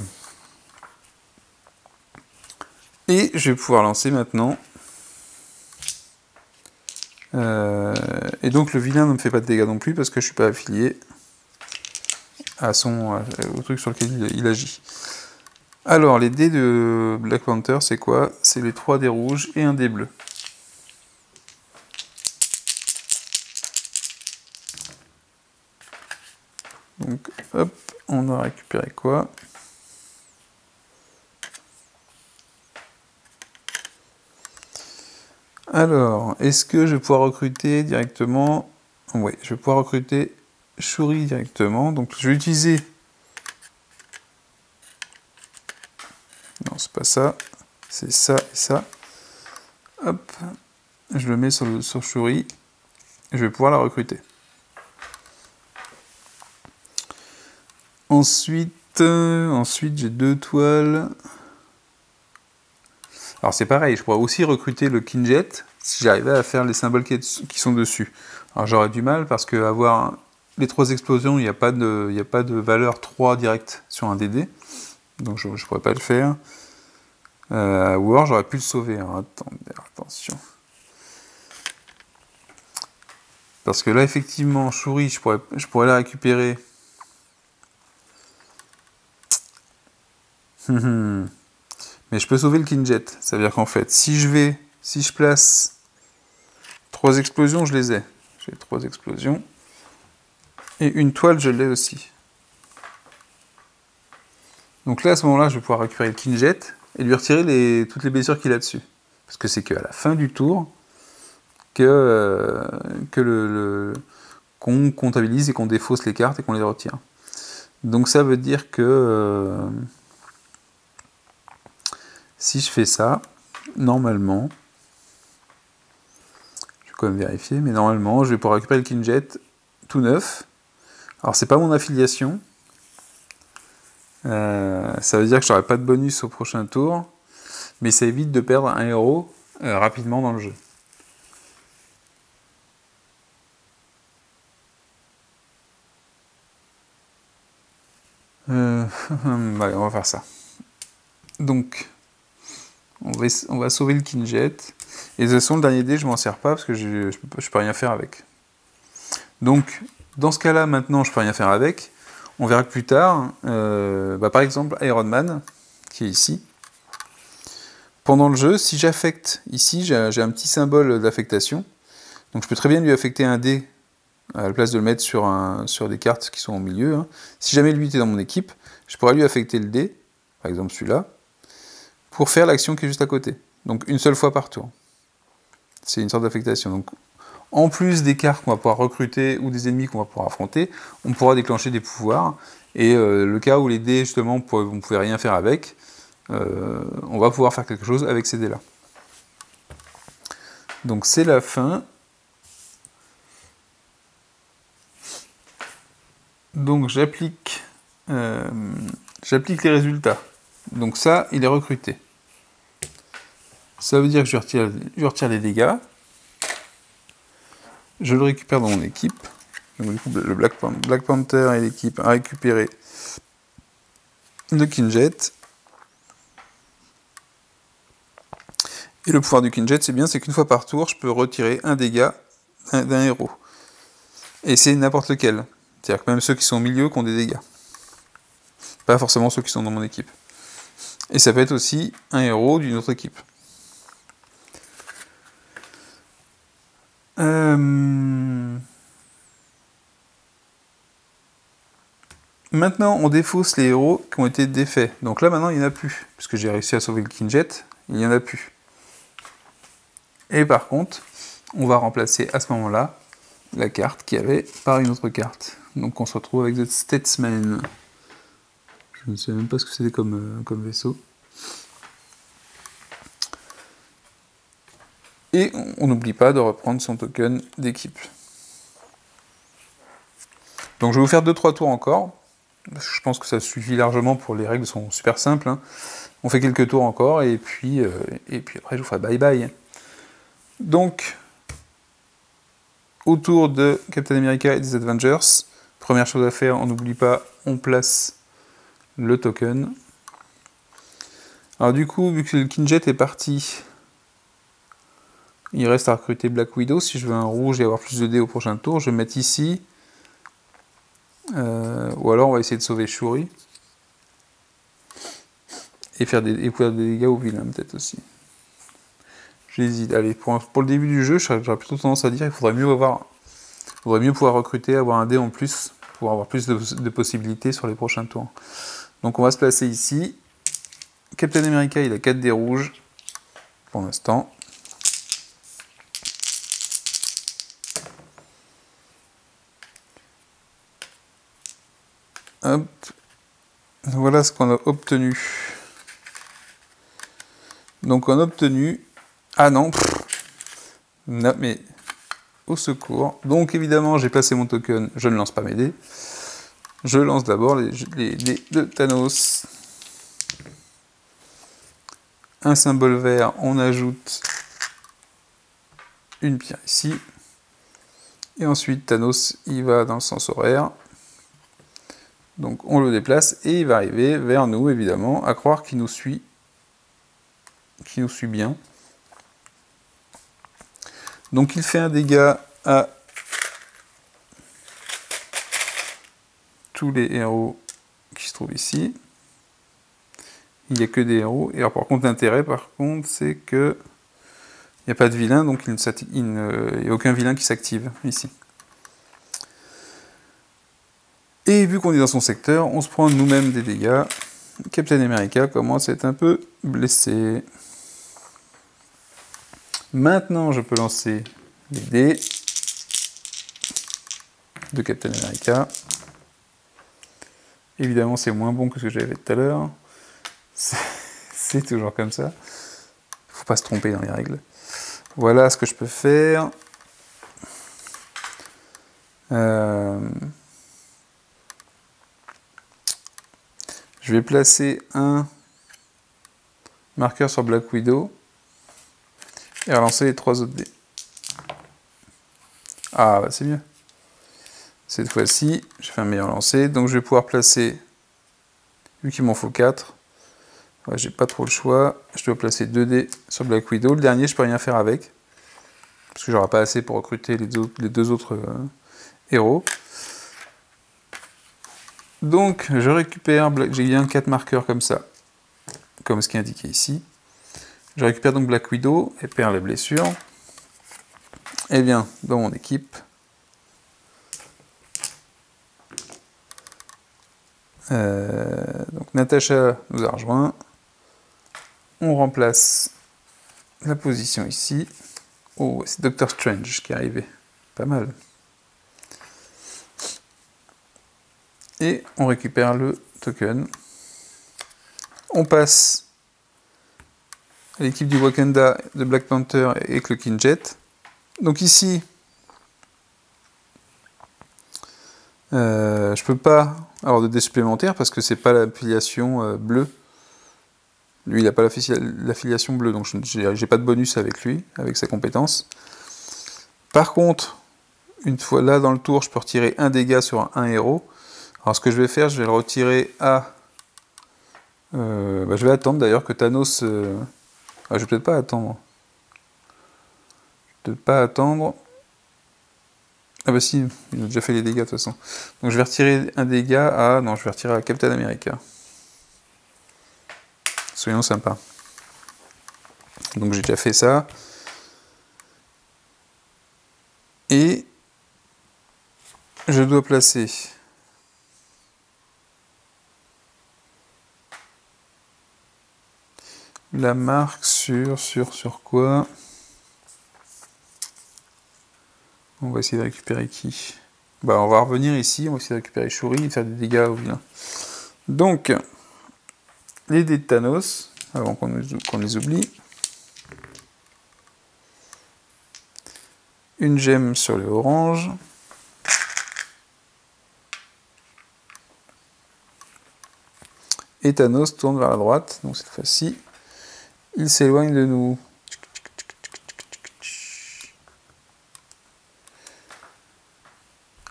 Et je vais pouvoir lancer maintenant. Et donc le vilain ne me fait pas de dégâts non plus parce que je ne suis pas affilié au truc sur lequel il agit. Alors les dés de Black Panther c'est quoi? C'est les 3 dés rouges et un dé bleu. Donc hop, on a récupéré quoi? Alors, est-ce que je vais pouvoir recruter directement? Oui, je vais pouvoir recruter Shuri directement. Donc je vais utiliser... Non, c'est pas ça. C'est ça et ça. Hop, je le mets sur Shuri. Je vais pouvoir la recruter. Ensuite j'ai 2 toiles. Alors c'est pareil, je pourrais aussi recruter le King-Jet si j'arrivais à faire les symboles qui sont dessus. Alors j'aurais du mal parce que avoir les 3 explosions, il n'y a pas de valeur 3 directe sur un DD. Donc je ne pourrais pas le faire. Ou alors j'aurais pu le sauver. Alors, attendez, attention. Parce que là effectivement, Shuri, je pourrais la récupérer. Mais je peux sauver le King-Jet. Ça veut dire qu'en fait, si je place 3 explosions, je les ai. J'ai 3 explosions. Et une toile, je l'ai aussi. Donc là, à ce moment-là, je vais pouvoir récupérer le King-Jet et lui retirer toutes les blessures qu'il a dessus. Parce que c'est qu'à la fin du tour qu'on comptabilise et qu'on défausse les cartes et qu'on les retire. Donc ça veut dire que si je fais ça, normalement, je vais quand même vérifier, mais normalement, je vais pouvoir récupérer le King-Jet tout neuf. Alors c'est pas mon affiliation. Ça veut dire que je n'aurai pas de bonus au prochain tour, mais ça évite de perdre un héros rapidement dans le jeu. Allez, on va faire ça. Donc, on va sauver le King-Jet. Et de toute façon, le dernier dé, je m'en sers pas parce que je peux rien faire avec. Donc, dans ce cas-là, maintenant, je peux rien faire avec. On verra que plus tard, par exemple, Iron Man, qui est ici. Pendant le jeu, si j'affecte ici, j'ai un petit symbole d'affectation. Donc je peux très bien lui affecter un dé à la place de le mettre sur des cartes qui sont au milieu. Hein. Si jamais lui était dans mon équipe, je pourrais lui affecter le dé, par exemple celui-là, pour faire l'action qui est juste à côté. Donc une seule fois par tour. C'est une sorte d'affectation. Donc en plus des cartes qu'on va pouvoir recruter ou des ennemis qu'on va pouvoir affronter, on pourra déclencher des pouvoirs. Et le cas où les dés, justement, on ne pouvait rien faire avec, on va pouvoir faire quelque chose avec ces dés-là. Donc c'est la fin. Donc j'applique les résultats. Donc ça, il est recruté. Ça veut dire que je retire les dégâts. Je le récupère dans mon équipe. Donc, le Black Panther et l'équipe a récupéré le King-Jet. Et le pouvoir du King-Jet, c'est bien, c'est qu'une fois par tour, je peux retirer un dégât d'un héros. Et c'est n'importe lequel. C'est-à-dire que même ceux qui sont au milieu qui ont des dégâts. Pas forcément ceux qui sont dans mon équipe. Et ça peut être aussi un héros d'une autre équipe. Maintenant, on défausse les héros qui ont été défaits. Donc là, maintenant, il n'y en a plus. Puisque j'ai réussi à sauver le Quinjet, il n'y en a plus. Et par contre, on va remplacer à ce moment-là la carte qu'il y avait par une autre carte. Donc on se retrouve avec The Statesman. Je ne sais même pas ce que c'était comme vaisseau. Et on n'oublie pas de reprendre son token d'équipe. Donc je vais vous faire 2-3 tours encore. Je pense que ça suffit largement pour les règles, sont super simples. Hein. On fait quelques tours encore et puis après je vous ferai bye bye. Donc, autour de Captain America et des Avengers, première chose à faire, on n'oublie pas, on place le token. Alors du coup, vu que le Quinjet est parti, il reste à recruter Black Widow. Si je veux un rouge et avoir plus de dés au prochain tour, je vais mettre ici. Ou alors on va essayer de sauver Shuri. Et faire des dégâts aux vilains peut-être aussi. J'hésite. Allez, pour le début du jeu, j'aurais plutôt tendance à dire qu'il faudrait mieux pouvoir recruter, avoir un dé en plus, pour avoir plus de possibilités sur les prochains tours. Donc on va se placer ici. Captain America, il a 4 dés rouges, pour l'instant. Hop. Voilà ce qu'on a obtenu. Donc on a obtenu... Ah non, non mais au secours. Donc évidemment, j'ai placé mon token, je ne lance pas mes dés. Je lance d'abord les dés de Thanos. Un symbole vert, on ajoute une pierre ici. Et ensuite, Thanos, il va dans le sens horaire. Donc on le déplace et il va arriver vers nous, évidemment, à croire qu'il nous suit. Qu'il nous suit bien. Donc il fait un dégât à tous les héros qui se trouvent ici. Il n'y a que des héros. Et alors par contre l'intérêt c'est que il n'y a pas de vilain, donc il n'y a aucun vilain qui s'active ici. Et vu qu'on est dans son secteur, on se prend nous-mêmes des dégâts. Captain America commence à être un peu blessé. Maintenant, je peux lancer les dés de Captain America. Évidemment, c'est moins bon que ce que j'avais tout à l'heure. C'est toujours comme ça. Il ne faut pas se tromper dans les règles. Voilà ce que je peux faire. Je vais placer un marqueur sur Black Widow et relancer les 3 autres dés. Ah, bah c'est mieux. Cette fois-ci, j'ai fait un meilleur lancer, donc je vais pouvoir placer, vu qu'il m'en faut 4, ouais, j'ai pas trop le choix, je dois placer 2 dés sur Black Widow. Le dernier, je peux rien faire avec, parce que j'aurai pas assez pour recruter les 2 autres héros. Donc, je récupère, j'ai bien 4 marqueurs comme ça, comme ce qui est indiqué ici. Je récupère donc Black Widow et perd les blessures. Et bien, dans mon équipe, donc Natasha nous a rejoint. On remplace la position ici. Oh, c'est Doctor Strange qui est arrivé. Pas mal. Et on récupère le token. On passe à l'équipe du Wakanda de Black Panther et le Quinjet. Donc ici, je peux pas avoir de dés supplémentaires parce que c'est pas l'affiliation bleue. Lui, il n'a pas l'affiliation bleue, donc j'ai pas de bonus avec lui, avec sa compétence. Par contre, une fois là dans le tour, je peux retirer un dégât sur un héros. Alors ce que je vais faire, je vais le retirer à... je vais attendre d'ailleurs que Thanos... Ah, je vais peut-être pas attendre. Je vais peut-être pas attendre. Ah bah si, il a déjà fait les dégâts de toute façon. Donc je vais retirer un dégât à... Non, je vais retirer à Captain America. Soyons sympas. Donc j'ai déjà fait ça. Et je dois placer la marque sur quoi? On va essayer de récupérer qui? Bah, on va revenir ici, on va essayer de récupérer Shuri et faire des dégâts au vilain. Donc, les dés de Thanos, avant qu'on les oublie. Une gemme sur le orange. Et Thanos tourne vers la droite, donc cette fois-ci, il s'éloigne de nous.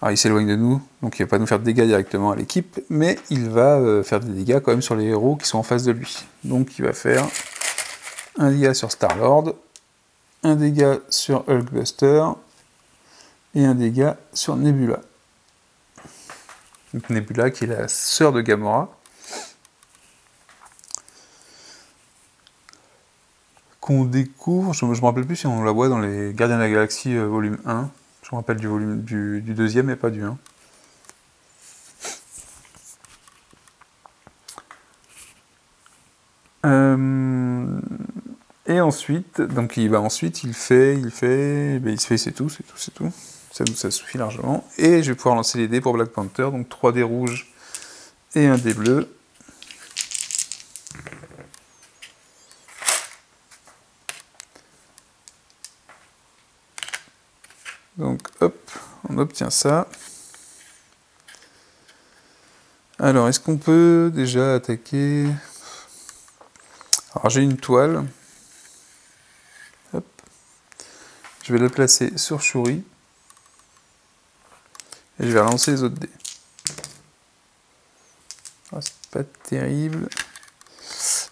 Alors il s'éloigne de nous, donc il ne va pas nous faire de dégâts directement à l'équipe, mais il va faire des dégâts quand même sur les héros qui sont en face de lui. Donc il va faire un dégât sur Star-Lord, un dégât sur Hulkbuster, et un dégât sur Nebula. Donc Nebula qui est la sœur de Gamora. Qu'on découvre, je me rappelle plus si on la voit dans les Gardiens de la Galaxie volume 1. Je me rappelle du deuxième et pas du 1. Et ensuite, donc il fait, c'est tout. Ça suffit largement. Et je vais pouvoir lancer les dés pour Black Panther, donc 3 dés rouges et un dé bleu. Donc hop, on obtient ça. Alors, est-ce qu'on peut déjà attaquer? Alors j'ai une toile. Hop. Je vais la placer sur Shuri. Et je vais relancer les autres dés. Oh, c'est pas terrible.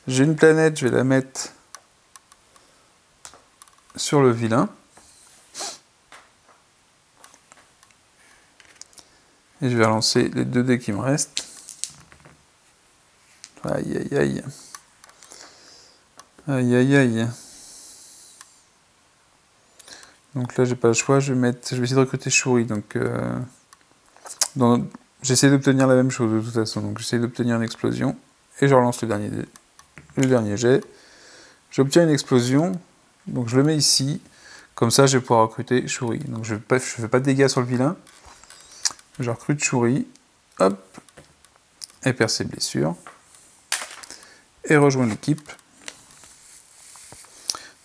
J'ai une planète, je vais la mettre sur le vilain. Et je vais relancer les 2 dés qui me restent. Aïe aïe aïe. Aïe aïe aïe. Donc là j'ai pas le choix, je vais essayer de recruter Shuri. Donc j'essaie d'obtenir la même chose de toute façon. Donc j'essaie d'obtenir une explosion. Et je relance le dernier jet. J'obtiens une explosion. Donc je le mets ici. Comme ça je vais pouvoir recruter Shuri. Donc je fais pas de dégâts sur le vilain. Je recrute Shuri, hop, et perd ses blessures, et rejoint l'équipe.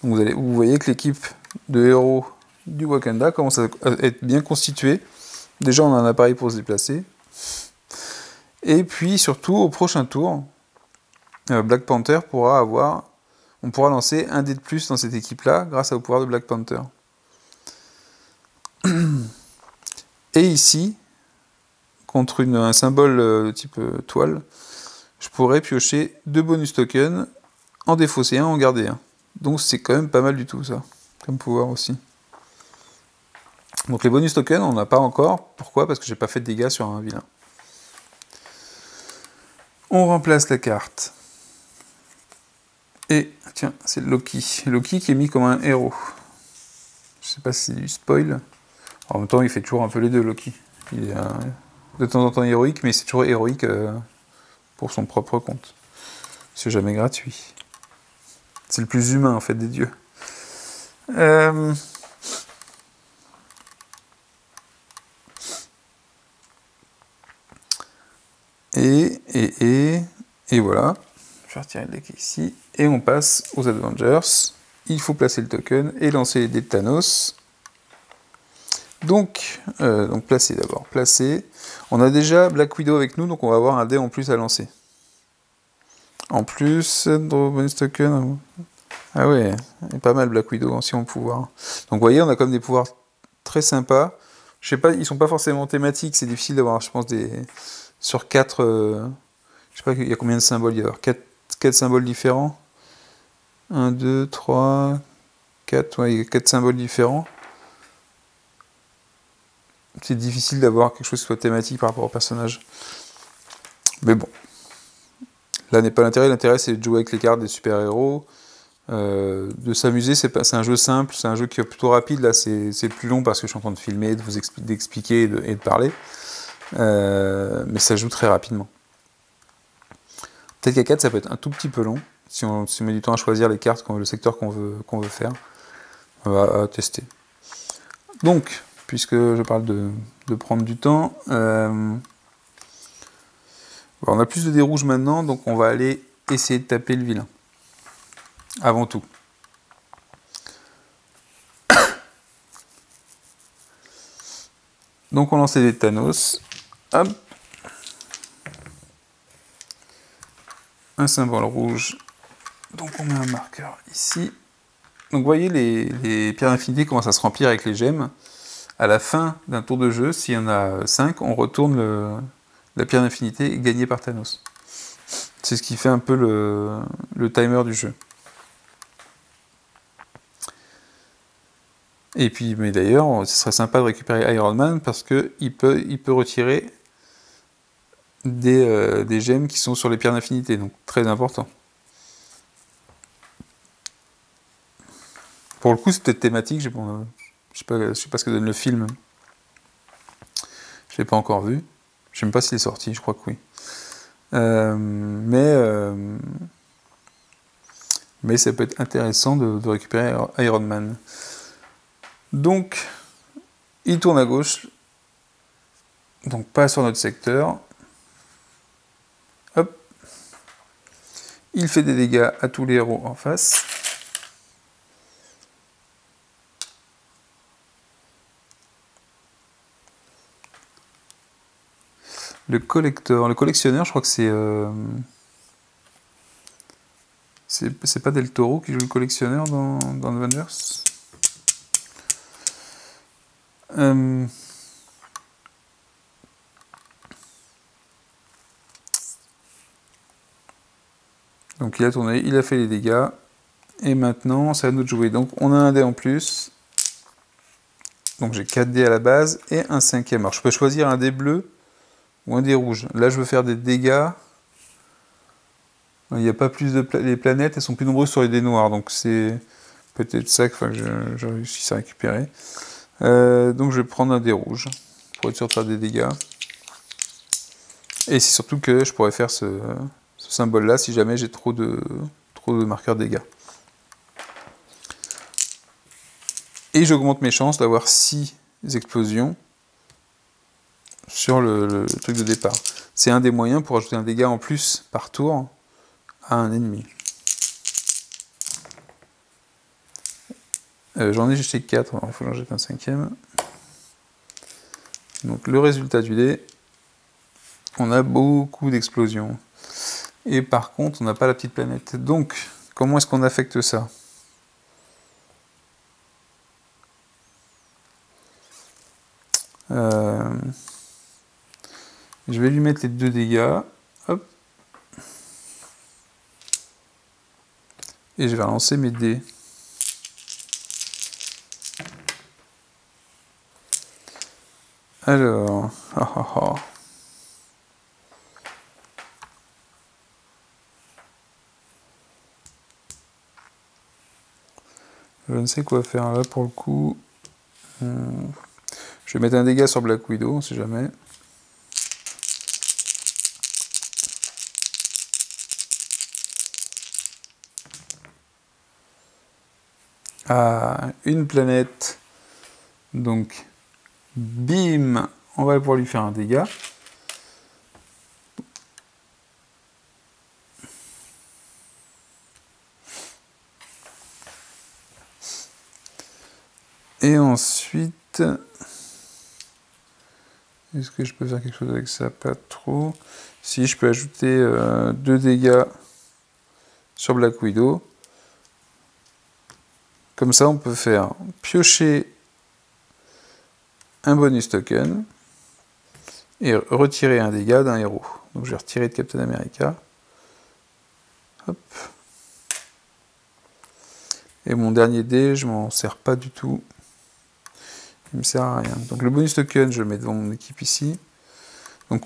Donc vous voyez que l'équipe de héros du Wakanda commence à être bien constituée. Déjà on a un appareil pour se déplacer. Et puis surtout au prochain tour, Black Panther on pourra lancer un dé de plus dans cette équipe-là grâce au pouvoir de Black Panther. Et ici, contre un symbole de type toile, je pourrais piocher 2 bonus tokens, en défausser un, en garder un. Donc c'est quand même pas mal du tout ça, comme pouvoir aussi. Donc les bonus tokens, on n'a pas encore. Pourquoi? Parce que j'ai pas fait de dégâts sur un vilain. On remplace la carte. Et tiens, c'est Loki. Loki qui est mis comme un héros. Je sais pas si c'est du spoil. En même temps, il fait toujours un peu les deux, Loki. Il est de temps en temps héroïque, mais c'est toujours héroïque pour son propre compte. C'est jamais gratuit. C'est le plus humain, en fait, des dieux. Et voilà. Je vais retirer le deck ici. Et on passe aux Avengers. Il faut placer le token et lancer les dés de Thanos. Donc placer d'abord. Placer. On a déjà Black Widow avec nous, donc on va avoir un dé en plus à lancer. En plus, bonus token. Ah ouais, il est pas mal Black Widow aussi en pouvoir. Donc vous voyez, on a comme des pouvoirs très sympas. Je sais pas, ils sont pas forcément thématiques, c'est difficile d'avoir, je pense, sur 4. Je sais pas, il y a combien de symboles? Il y a 4 symboles différents. 1, 2, 3, 4, ouais, il y a 4 symboles différents. C'est difficile d'avoir quelque chose qui soit thématique par rapport au personnage. Mais bon. Là n'est pas l'intérêt. L'intérêt, c'est de jouer avec les cartes des super-héros. De s'amuser, c'est un jeu simple, c'est un jeu qui est plutôt rapide. Là, c'est plus long parce que je suis en train de filmer, d'expliquer et de parler. Mais ça joue très rapidement. Tekken 4, ça peut être un tout petit peu long. si on met du temps à choisir les cartes, le secteur qu'on veut faire, on va tester. Donc, puisque je parle de prendre du temps, on a plus de dés rouges maintenant, donc on va aller essayer de taper le vilain. Avant tout. Donc on lance les dés de Thanos. Hop. Un symbole rouge. Donc on met un marqueur ici. Donc vous voyez, les pierres d'infinité commencent à se remplir avec les gemmes. À la fin d'un tour de jeu, s'il y en a 5, on retourne la pierre d'infinité gagnée par Thanos. C'est ce qui fait un peu le timer du jeu. Et puis, mais d'ailleurs, ce serait sympa de récupérer Iron Man parce qu'il peut retirer des gemmes qui sont sur les pierres d'infinité, donc très important. Pour le coup, c'est peut-être thématique, je sais pas ce que donne le film. Je l'ai pas encore vu. Je sais même pas s'il est sorti, je crois que oui. Mais ça peut être intéressant de récupérer Iron Man. Donc, il tourne à gauche. Donc, pas sur notre secteur. Hop. Il fait des dégâts à tous les héros en face. Le collectionneur, je crois que c'est pas Del Toro qui joue le collectionneur dans Avengers. Donc il a tourné, il a fait les dégâts. Et maintenant, c'est à nous de jouer. Donc on a un dé en plus. Donc j'ai 4 dés à la base et un 5e. Alors je peux choisir un dé bleu ou un dé rouge. Là je veux faire des dégâts. Il n'y a pas plus de les planètes, elles sont plus nombreuses sur les dés noirs. Donc c'est peut-être ça que je réussisse à récupérer. Donc je vais prendre un dé rouge pour être sûr de faire des dégâts. Et c'est surtout que je pourrais faire ce symbole là si jamais j'ai trop de marqueurs dégâts. Et j'augmente mes chances d'avoir 6 explosions sur le truc de départ. C'est un des moyens pour ajouter un dégât en plus par tour à un ennemi. J'en ai jeté 4, alors il faut que j'en jette un 5e. Donc le résultat du dé, on a beaucoup d'explosions. Et par contre, on n'a pas la petite planète. Donc, comment est-ce qu'on affecte ça ? Je vais lui mettre les 2 dégâts. Hop. Et je vais relancer mes dés. Alors... Je ne sais quoi faire là pour le coup. Je vais mettre un dégât sur Black Widow, on sait jamais. Ah, une planète. Donc, bim, on va pouvoir lui faire un dégât. Et ensuite, est-ce que je peux faire quelque chose avec ça? Pas trop. Si, je peux ajouter 2 dégâts sur Black Widow. Comme ça, on peut faire piocher un bonus token et retirer un dégât d'un héros. Donc je vais retirer de Captain America. Hop. Et mon dernier dé, je m'en sers pas du tout. Il me sert à rien. Donc le bonus token, je le mets devant mon équipe ici. Donc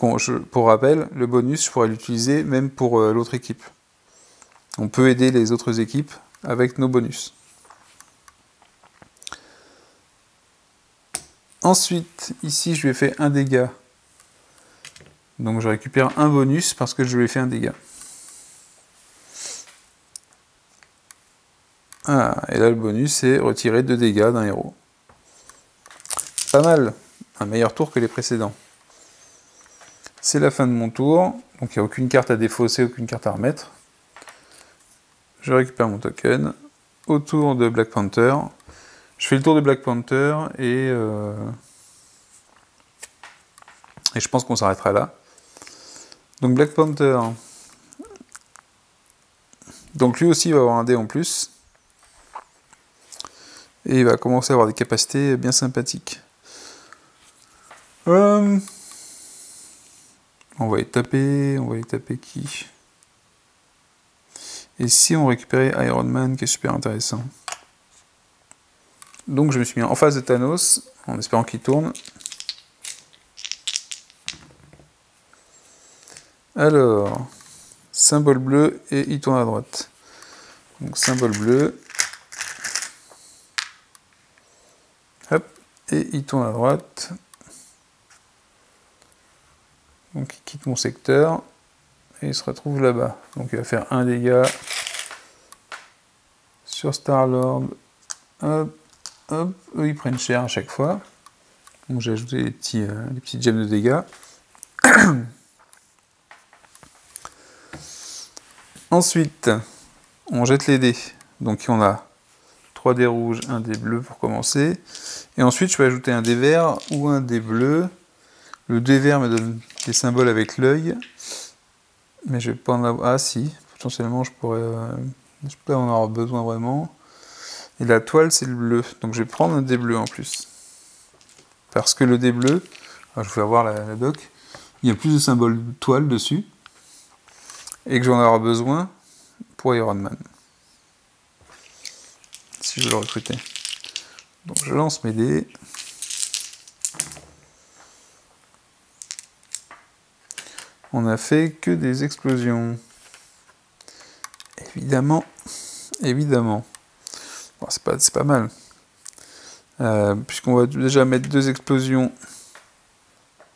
pour rappel, le bonus, je pourrais l'utiliser même pour l'autre équipe. On peut aider les autres équipes avec nos bonus. Ensuite, ici, je lui ai fait un dégât. Donc je récupère un bonus parce que je lui ai fait un dégât. Ah, et là le bonus c'est retirer 2 dégâts d'un héros. Pas mal, un meilleur tour que les précédents. C'est la fin de mon tour, donc il n'y a aucune carte à défausser, aucune carte à remettre. Je récupère mon token. Au tour de Black Panther, je fais le tour de Black Panther et je pense qu'on s'arrêtera là. Donc Black Panther, donc lui aussi il va avoir un dé en plus. Et il va commencer à avoir des capacités bien sympathiques. On va y taper qui? Et si on récupérait Iron Man, qui est super intéressant. Donc je me suis mis en face de Thanos, en espérant qu'il tourne. Alors, symbole bleu, et il tourne à droite. Donc symbole bleu. Hop, et il tourne à droite. Donc il quitte mon secteur, et il se retrouve là-bas. Donc il va faire un dégât sur Star-Lord. Hop, hop, eux ils prennent cher à chaque fois. Donc j'ai ajouté les petites gemmes de dégâts. Ensuite, on jette les dés. Donc on a 3 dés rouges, 1 dé bleu pour commencer. Et ensuite, je vais ajouter un dé vert ou un dé bleu. Le dé vert me donne des symboles avec l'œil. Mais je vais pas en avoir... Ah si, potentiellement je pourrais pas en avoir besoin vraiment. Et la toile, c'est le bleu. Donc je vais prendre un dé bleu en plus. Parce que le dé bleu, je vais avoir la doc, il y a plus de symboles de toile dessus. Et que je vais en avoir besoin pour Iron Man. Si je veux le recruter. Donc je lance mes dés. On n'a fait que des explosions. Évidemment. Bon, c'est pas mal. Puisqu'on va déjà mettre 2 explosions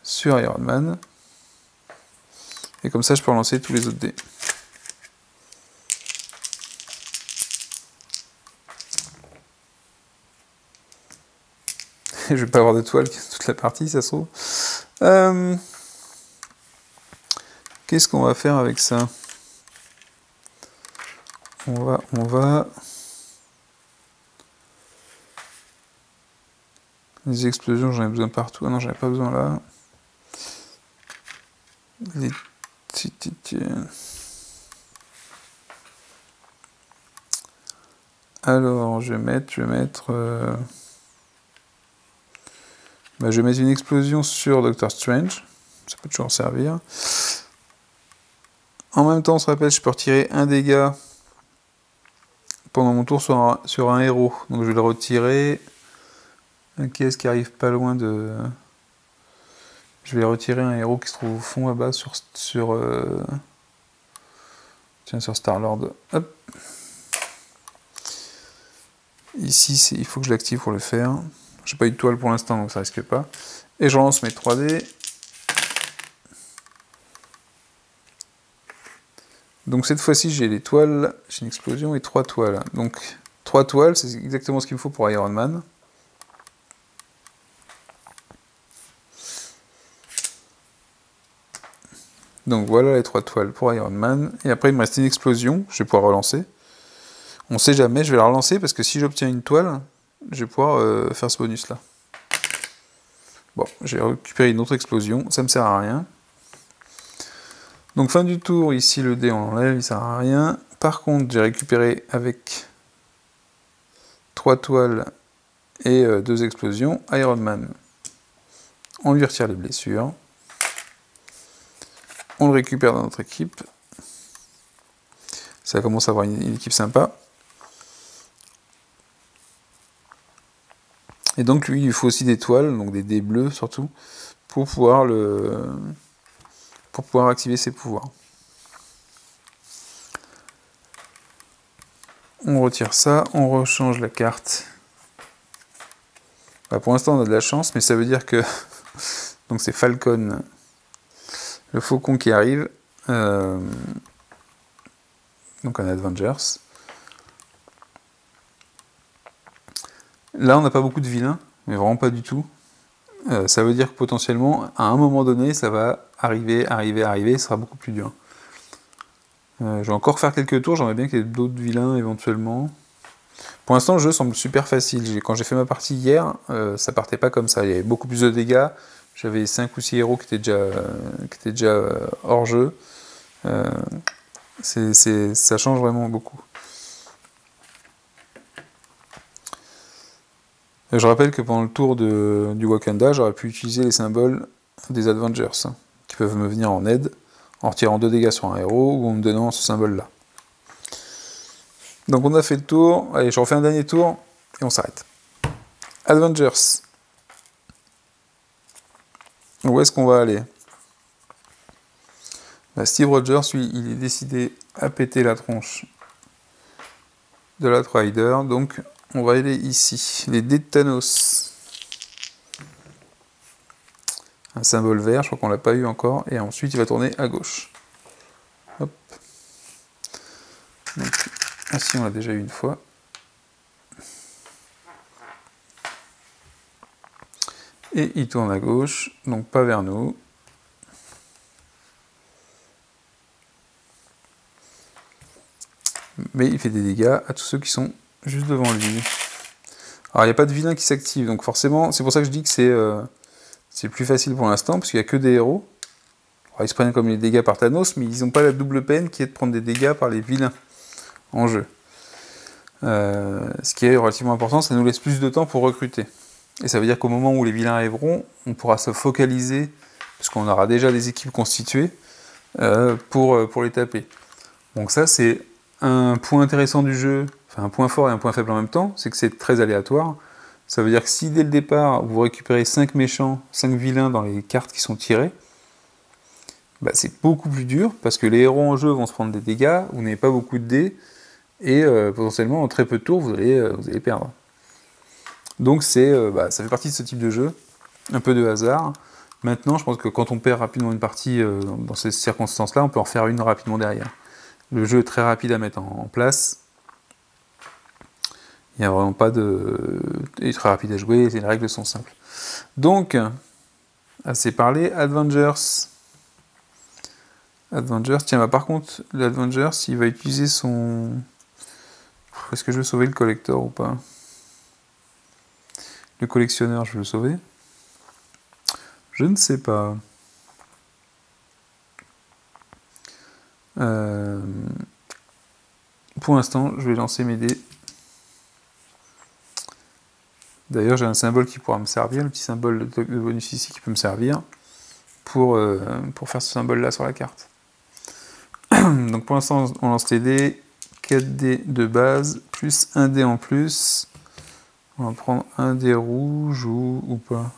sur Iron Man. Et comme ça, je peux relancer tous les autres dés. Je vais pas avoir de toile toute la partie, ça se trouve. Qu'est-ce qu'on va faire avec ça? On va... Les explosions, j'en ai besoin partout. Ah non, j'en ai pas besoin là. Les... Alors, je vais mettre une explosion sur Doctor Strange. Ça peut toujours servir. En même temps, on se rappelle, je peux retirer un dégât pendant mon tour sur un héros. Donc je vais le retirer. Qui est-ce qui arrive pas loin de... Je vais retirer un héros qui se trouve au fond là-bas sur Star-Lord. Hop. Ici, il faut que je l'active pour le faire. J'ai pas eu de toile pour l'instant, donc ça risque pas. Et je relance mes 3D. Donc cette fois-ci, j'ai les toiles, j'ai une explosion et 3 toiles. Donc 3 toiles, c'est exactement ce qu'il me faut pour Iron Man. Donc voilà les 3 toiles pour Iron Man. Et après, il me reste une explosion, je vais pouvoir relancer. On sait jamais, je vais la relancer parce que si j'obtiens une toile, je vais pouvoir faire ce bonus-là. Bon, j'ai récupéré une autre explosion, ça me sert à rien. Donc fin du tour, ici le dé on l'enlève, il sert à rien. Par contre, j'ai récupéré avec 3 toiles et 2 explosions, Iron Man. On lui retire les blessures. On le récupère dans notre équipe. Ça commence à avoir une équipe sympa. Et donc lui, il lui faut aussi des toiles, donc des dés bleus surtout, pour pouvoir activer ses pouvoirs. On retire ça, on rechange la carte. Bah, pour l'instant on a de la chance, mais ça veut dire que donc c'est Falcon, le faucon qui arrive, donc un Avengers. Là, on n'a pas beaucoup de vilains, mais vraiment pas du tout. Ça veut dire que potentiellement, à un moment donné, ça va arriver, ce sera beaucoup plus dur. Je vais encore faire quelques tours, j'aimerais bien qu'il y ait d'autres vilains éventuellement. Pour l'instant, le jeu semble super facile. Quand j'ai fait ma partie hier, ça partait pas comme ça. Il y avait beaucoup plus de dégâts. J'avais 5 ou 6 héros qui étaient déjà hors jeu. Ça change vraiment beaucoup. Je rappelle que pendant le tour du Wakanda, j'aurais pu utiliser les symboles des Avengers, qui peuvent me venir en aide, en retirant 2 dégâts sur un héros, ou en me donnant ce symbole-là. Donc on a fait le tour, allez, je refais un dernier tour, et on s'arrête. Avengers. Où est-ce qu'on va aller? Steve Rogers, lui, il est décidé à péter la tronche de la Rider, donc on va aller ici, les dés de Thanos. Un symbole vert, je crois qu'on l'a pas eu encore, et ensuite il va tourner à gauche. Hop. Donc, si on l'a déjà eu une fois. Et il tourne à gauche, donc pas vers nous. Mais il fait des dégâts à tous ceux qui sont juste devant lui. Alors il n'y a pas de vilain qui s'active, donc forcément, c'est pour ça que je dis que c'est plus facile pour l'instant, parce qu'il n'y a que des héros. Alors, ils se prennent comme les dégâts par Thanos, mais ils n'ont pas la double peine qui est de prendre des dégâts par les vilains en jeu. Ce qui est relativement important, ça nous laisse plus de temps pour recruter. Et ça veut dire qu'au moment où les vilains arriveront, on pourra se focaliser, puisqu'on aura déjà des équipes constituées, pour les taper. Donc ça, c'est un point intéressant du jeu, enfin un point fort et un point faible en même temps, c'est que c'est très aléatoire. Ça veut dire que si dès le départ, vous récupérez 5 méchants, 5 vilains dans les cartes qui sont tirées, bah, c'est beaucoup plus dur, parce que les héros en jeu vont se prendre des dégâts, vous n'avez pas beaucoup de dés, et potentiellement en très peu de tours, vous allez perdre. Donc ça fait partie de ce type de jeu, un peu de hasard. Maintenant, je pense que quand on perd rapidement une partie dans ces circonstances-là, on peut en faire une rapidement derrière. Le jeu est très rapide à mettre en place. Il n'y a vraiment pas de... Il est très rapide à jouer, les règles sont simples. Donc, assez parlé, Avengers. Tiens, bah, par contre, l'Avengers, il va utiliser son... Est-ce que je veux sauver le collector ou pas? Le collectionneur, je veux le sauver? Je ne sais pas. Pour l'instant, je vais lancer mes dés. D'ailleurs, j'ai un symbole qui pourra me servir, le petit symbole de bonus ici qui peut me servir pour faire ce symbole-là sur la carte. Donc pour l'instant, on lance les dés. 4 dés de base, plus 1 dé en plus. On va prendre un dé rouge ou pas.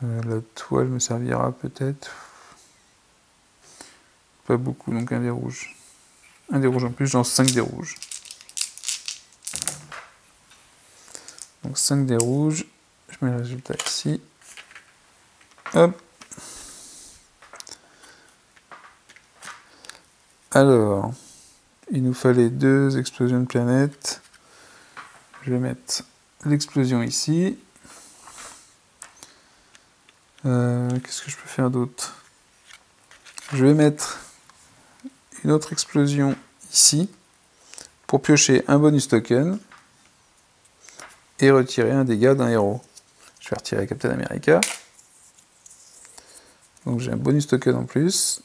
La toile me servira peut-être. Pas beaucoup, donc un dé rouge. Un dé rouge en plus, j'en 5 dés rouges. Donc 5 dés rouges. Je mets le résultat ici. Hop. Alors, il nous fallait 2 explosions de planètes. Je vais mettre l'explosion ici. Qu'est-ce que je peux faire d'autre? Je vais mettre une autre explosion ici pour piocher un bonus token et retirer un dégât d'un héros. Je vais retirer Captain America. Donc j'ai un bonus token en plus.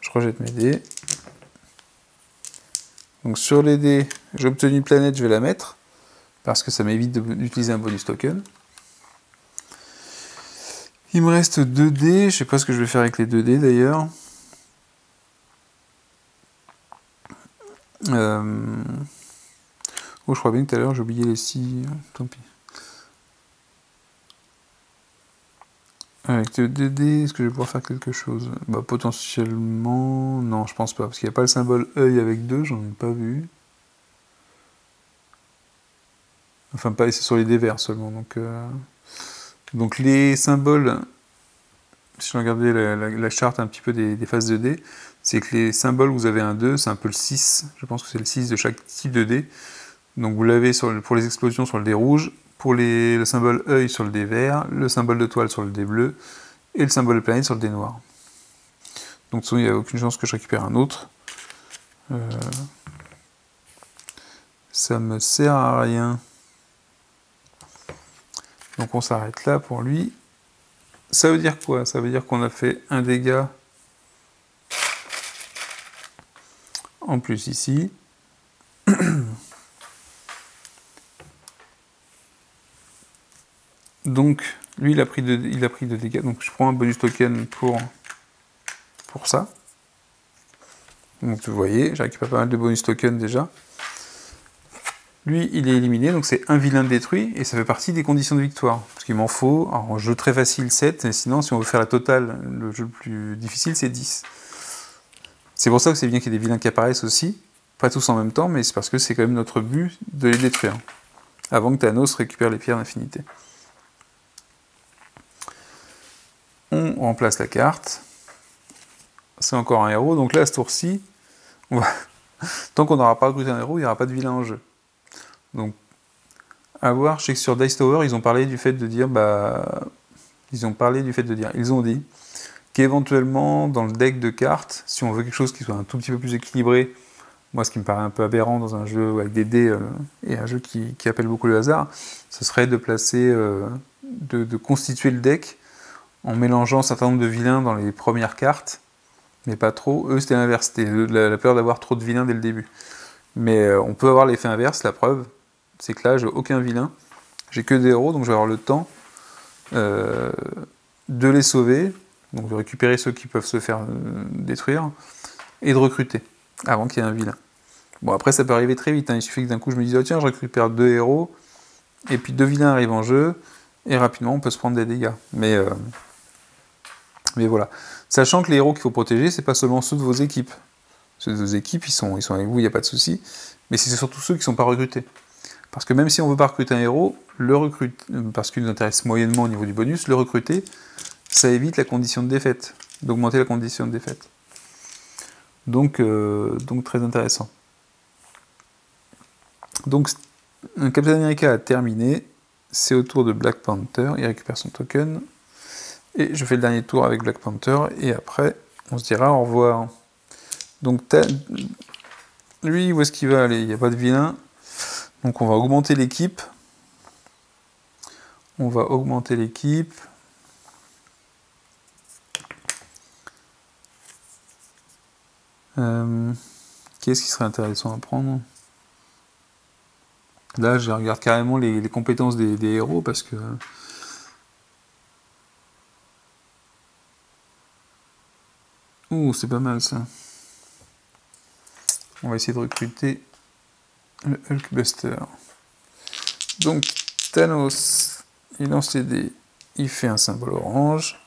Je rejette mes dés. Donc sur les dés, j'ai obtenu une planète, je vais la mettre, parce que ça m'évite d'utiliser un bonus token. Il me reste 2 dés, je sais pas ce que je vais faire avec les 2 dés d'ailleurs. Oh, je crois bien que tout à l'heure j'ai oublié les 6, tant pis. Avec les 2 dés, est-ce que je vais pouvoir faire quelque chose? Bah potentiellement... Non, je pense pas, parce qu'il n'y a pas le symbole œil avec 2, j'en ai pas vu. Enfin, pas, c'est sur les dés verts seulement, donc les symboles si je regardais la charte un petit peu des phases de dés, c'est que les symboles, vous avez un 2, c'est un peu le 6, je pense que c'est le 6 de chaque type de dé. Donc vous l'avez pour les explosions sur le dé rouge, pour le symbole œil sur le dé vert, le symbole de toile sur le dé bleu, et le symbole de planète sur le dé noir. Donc il n'y a aucune chance que je récupère un autre. Ça me sert à rien. Donc on s'arrête là pour lui. Ça veut dire quoi? Ça veut dire qu'on a fait un dégât en plus ici. Donc lui il a pris 2 dégâts. Donc je prends un bonus token pour ça. Donc vous voyez, j'ai récupéré pas mal de bonus tokens déjà. Lui, il est éliminé, donc c'est un vilain détruit, et ça fait partie des conditions de victoire. Parce qu'il m'en faut, alors en jeu très facile, 7, et sinon, si on veut faire la totale, le jeu le plus difficile, c'est 10. C'est pour ça que c'est bien qu'il y ait des vilains qui apparaissent aussi, pas tous en même temps, mais c'est parce que c'est quand même notre but de les détruire, avant que Thanos récupère les pierres d'infinité. On remplace la carte. C'est encore un héros, donc là, à ce tour-ci, tant qu'on n'aura pas recruté un héros, il n'y aura pas de vilain en jeu. Donc, à voir, je sais que sur Dice Tower, ils ont parlé du fait de dire, ils ont dit qu'éventuellement, dans le deck de cartes, si on veut quelque chose qui soit un tout petit peu plus équilibré, moi, ce qui me paraît un peu aberrant dans un jeu avec des dés et un jeu qui appelle beaucoup le hasard, ce serait de placer, de constituer le deck en mélangeant un certain nombre de vilains dans les premières cartes, mais pas trop. Eux, c'était l'inverse, c'était la peur d'avoir trop de vilains dès le début. Mais on peut avoir l'effet inverse, la preuve, c'est que là, j'ai aucun vilain, j'ai que des héros, donc je vais avoir le temps de les sauver, donc de récupérer ceux qui peuvent se faire détruire, et de recruter, avant qu'il y ait un vilain. Bon, après, ça peut arriver très vite, hein. Il suffit que d'un coup, je me dise, oh, tiens, je récupère 2 héros, et puis 2 vilains arrivent en jeu, et rapidement, on peut se prendre des dégâts. Mais voilà. Sachant que les héros qu'il faut protéger, c'est pas seulement ceux de vos équipes. Ceux de vos équipes, ils sont avec vous, il n'y a pas de souci, mais c'est surtout ceux qui ne sont pas recrutés. Parce que même si on ne veut pas recruter un héros, parce qu'il nous intéresse moyennement au niveau du bonus, le recruter, ça évite la condition de défaite, d'augmenter la condition de défaite. Donc très intéressant. Donc Captain America a terminé, c'est au tour de Black Panther, il récupère son token, et je fais le dernier tour avec Black Panther, et après on se dira au revoir. Donc lui, où est-ce qu'il va aller? Il n'y a pas de vilain. Donc on va augmenter l'équipe. Qu'est-ce qui serait intéressant à prendre? Là, je regarde carrément les compétences des héros parce que... Ouh, c'est pas mal ça. On va essayer de recruter le Hulkbuster. Donc, Thanos, il lance les dés, il fait un symbole orange.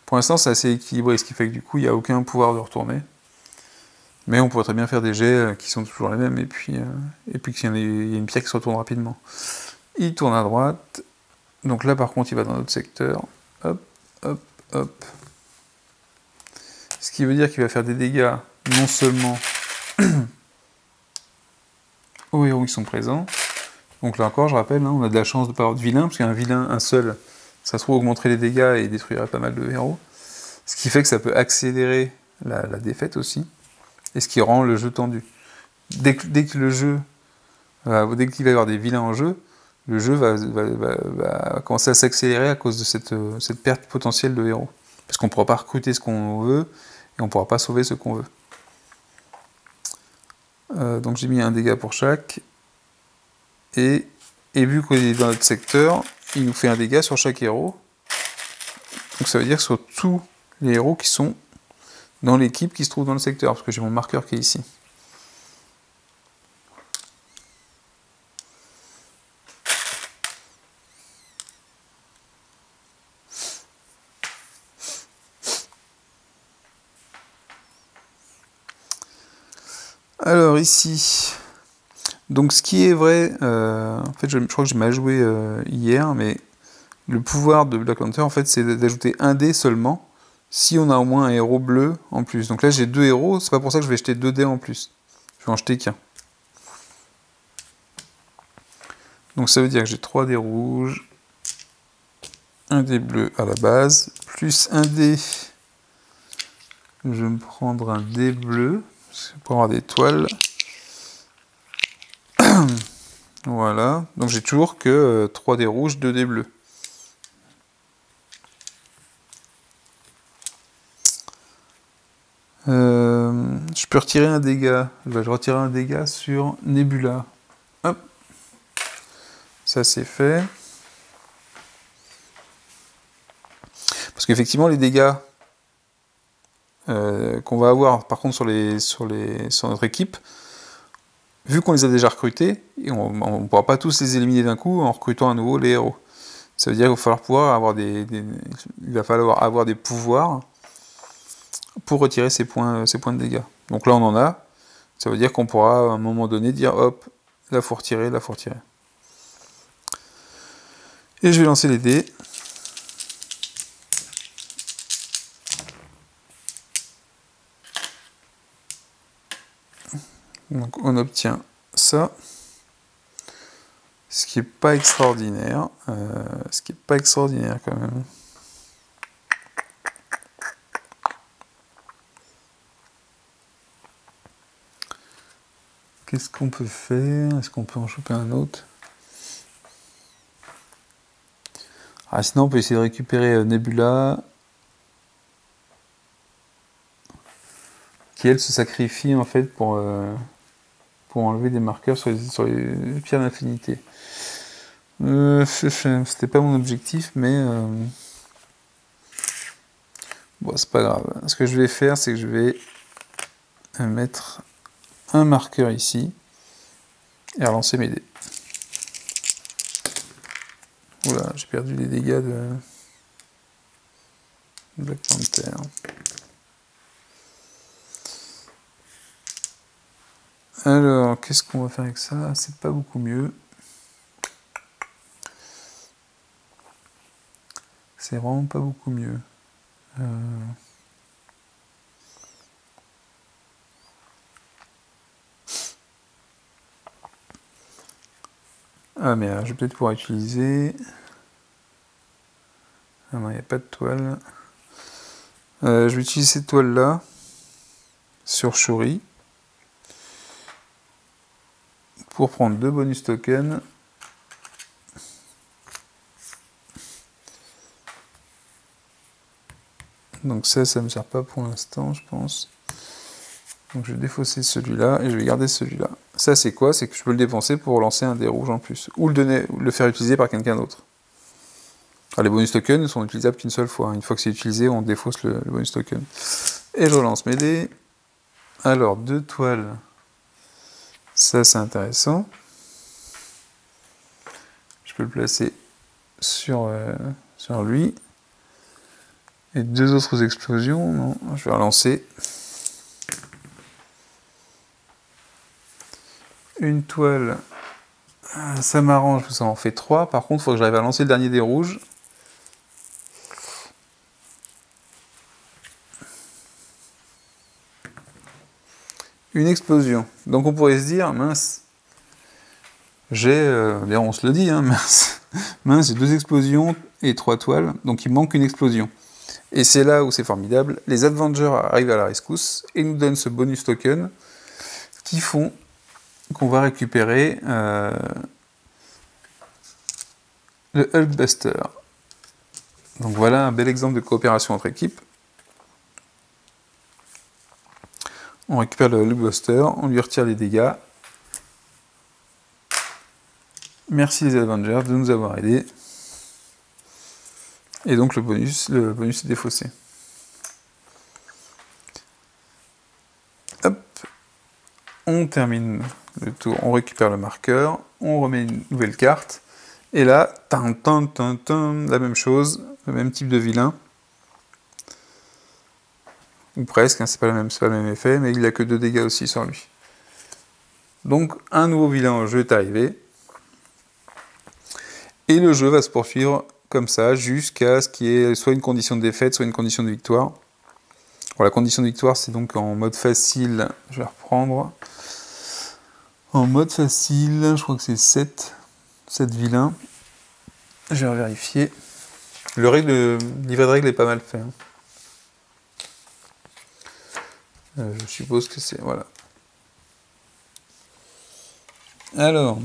Pour l'instant, c'est assez équilibré, ce qui fait que du coup, il n'y a aucun pouvoir de retourner. Mais on pourrait très bien faire des jets qui sont toujours les mêmes, et puis qu'il y a une pierre qui se retourne rapidement. Il tourne à droite. Donc là, par contre, il va dans notre secteur. Hop, hop, hop. Ce qui veut dire qu'il va faire des dégâts, non seulement aux héros qui sont présents. Donc là encore, je rappelle, hein, on a de la chance de ne pas avoir de vilain, parce qu'un vilain, un seul, ça se trouve augmenterait les dégâts et détruirait pas mal de héros. Ce qui fait que ça peut accélérer la défaite aussi, et ce qui rend le jeu tendu. Dès qu'il va y avoir des vilains en jeu, le jeu va commencer à s'accélérer à cause de cette perte potentielle de héros. Parce qu'on ne pourra pas recruter ce qu'on veut, et on ne pourra pas sauver ce qu'on veut. Donc j'ai mis un dégât pour chaque, et vu qu'on est dans notre secteur, il nous fait un dégât sur chaque héros. Donc ça veut dire sur tous les héros qui sont dans l'équipe qui se trouve dans le secteur, parce que j'ai mon marqueur qui est ici. Alors ici, donc ce qui est vrai, en fait je crois que j'ai mal joué hier, mais Le pouvoir de Black Lantern, en fait, c'est d'ajouter un dé seulement, si on a au moins un héros bleu en plus. Donc là, j'ai 2 héros, c'est pas pour ça que je vais jeter 2 dés en plus. Je vais en jeter qu'un. Donc ça veut dire que j'ai 3 dés rouges, un dé bleu à la base, plus un dé. Je vais me prendre un dé bleu, pour avoir des toiles. Voilà, donc j'ai toujours que 3 dés rouges, 2 dés bleus. Je peux retirer un dégât. Je vais retirer un dégât sur Nebula. Hop. Ça c'est fait. Parce qu'effectivement les dégâts qu'on va avoir par contre sur notre équipe, vu qu'on les a déjà recrutés, et on ne pourra pas tous les éliminer d'un coup en recrutant à nouveau les héros. Ça veut dire qu'il va falloir pouvoir avoir il va falloir avoir des pouvoirs pour retirer ces points de dégâts. Donc là on en a. Ça veut dire qu'on pourra à un moment donné dire hop, là faut retirer, là faut retirer. Et je vais lancer les dés. Donc on obtient ça. Ce qui n'est pas extraordinaire. Ce qui n'est pas extraordinaire quand même. Qu'est-ce qu'on peut faire? Est-ce qu'on peut en choper un autre? Ah, sinon on peut essayer de récupérer Nebula. Qui elle se sacrifie en fait pour enlever des marqueurs sur les pierres d'infinité. C'était pas mon objectif, mais bon, c'est pas grave. Ce que je vais faire, c'est que je vais mettre un marqueur ici et relancer mes dés. Oula, j'ai perdu les dégâts de Black Panther. Alors, qu'est-ce qu'on va faire avec ça? C'est pas beaucoup mieux. C'est vraiment pas beaucoup mieux. Ah mais je vais peut-être pouvoir utiliser... Ah non, il n'y a pas de toile. Je vais utiliser cette toile-là sur Shuri pour prendre 2 bonus tokens. Donc ça me sert pas pour l'instant, je pense. Donc je vais défausser celui-là et je vais garder celui-là. Ça c'est quoi? C'est que je peux le dépenser pour lancer un dé rouge en plus. Ou le faire utiliser par quelqu'un d'autre. Alors, les bonus tokens ne sont utilisables qu'une seule fois. Une fois que c'est utilisé, on défausse le bonus token. Et je relance mes dés. Alors, 2 toiles. Ça c'est intéressant. Je peux le placer sur lui. Et 2 autres explosions. Non, je vais relancer. Une toile. Ça m'arrange, ça en fait 3. Par contre, il faut que j'arrive à lancer le dernier dé rouge. Une explosion. Donc on pourrait se dire, mince, d'ailleurs on se le dit, hein, mince, j'ai 2 explosions et 3 toiles, donc il manque une explosion. Et c'est là où c'est formidable, les Avengers arrivent à la rescousse et nous donnent ce bonus token qui font qu'on va récupérer le Hulkbuster. Donc voilà un bel exemple de coopération entre équipes. On récupère le Hulkbuster, on lui retire les dégâts. Merci les Avengers de nous avoir aidés. Et donc le bonus est défaussé. Hop. On termine le tour, on récupère le marqueur, on remet une nouvelle carte. Et là, la même chose, le même type de vilain. Ou presque, hein, c'est pas le même effet, mais il a que 2 dégâts aussi sur lui. Donc un nouveau vilain au jeu est arrivé. Et le jeu va se poursuivre comme ça, jusqu'à ce qu'il y ait soit une condition de défaite, soit une condition de victoire. Bon, la condition de victoire, c'est donc en mode facile, je vais reprendre. En mode facile, je crois que c'est 7 vilains. Je vais vérifier. Le livret de règles est pas mal fait. Je suppose que c'est... Voilà. Alors...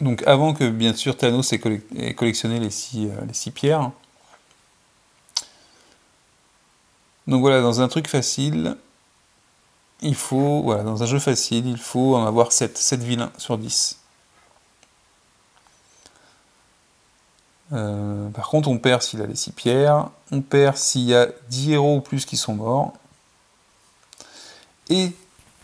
Donc avant que, bien sûr, Thanos ait collectionné les 6 pierres. Donc voilà, dans un truc facile, il faut... Voilà, dans un jeu facile, il faut en avoir 7 vilains sur 10. Par contre, on perd s'il a les 6 pierres. On perd s'il y a 10 héros ou plus qui sont morts. Et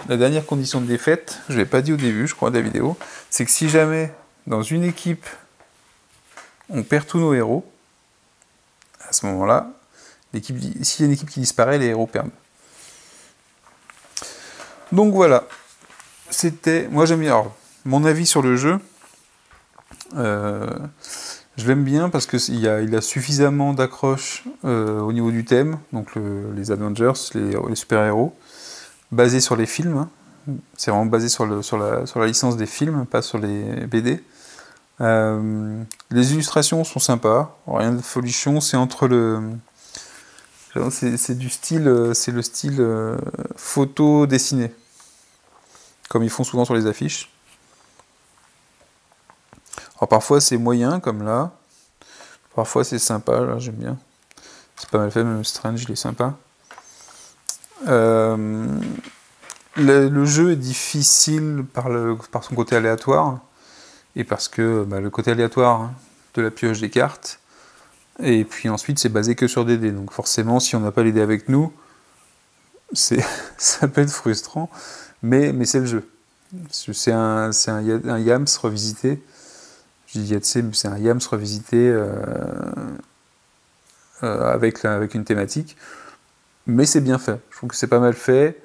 la dernière condition de défaite, je ne l'ai pas dit au début, je crois, de la vidéo, c'est que si jamais, dans une équipe, on perd tous nos héros, à ce moment-là, s'il y a une équipe qui disparaît, les héros perdent. Donc voilà, c'était... Moi j'aime bien... Alors, mon avis sur le jeu, je l'aime bien parce qu'il a suffisamment d'accroche au niveau du thème, donc les Avengers, les super-héros, basé sur les films, hein. C'est vraiment basé sur la licence des films, pas sur les BD. Les illustrations sont sympas, rien de folichon, c'est entre c'est du style, c'est le style photo dessiné, comme ils font souvent sur les affiches. Alors parfois c'est moyen, comme là, parfois c'est sympa, là j'aime bien. C'est pas mal fait, même Strange il est sympa. Le jeu est difficile par son côté aléatoire, et parce que le côté aléatoire de la pioche des cartes, et puis ensuite c'est basé que sur des dés, donc forcément si on n'a pas les dés avec nous, ça peut être frustrant, mais c'est le jeu. C'est un Yams revisité, je dis Yatsé, mais c'est un Yams revisité avec une thématique, mais c'est bien fait, je trouve que c'est pas mal fait.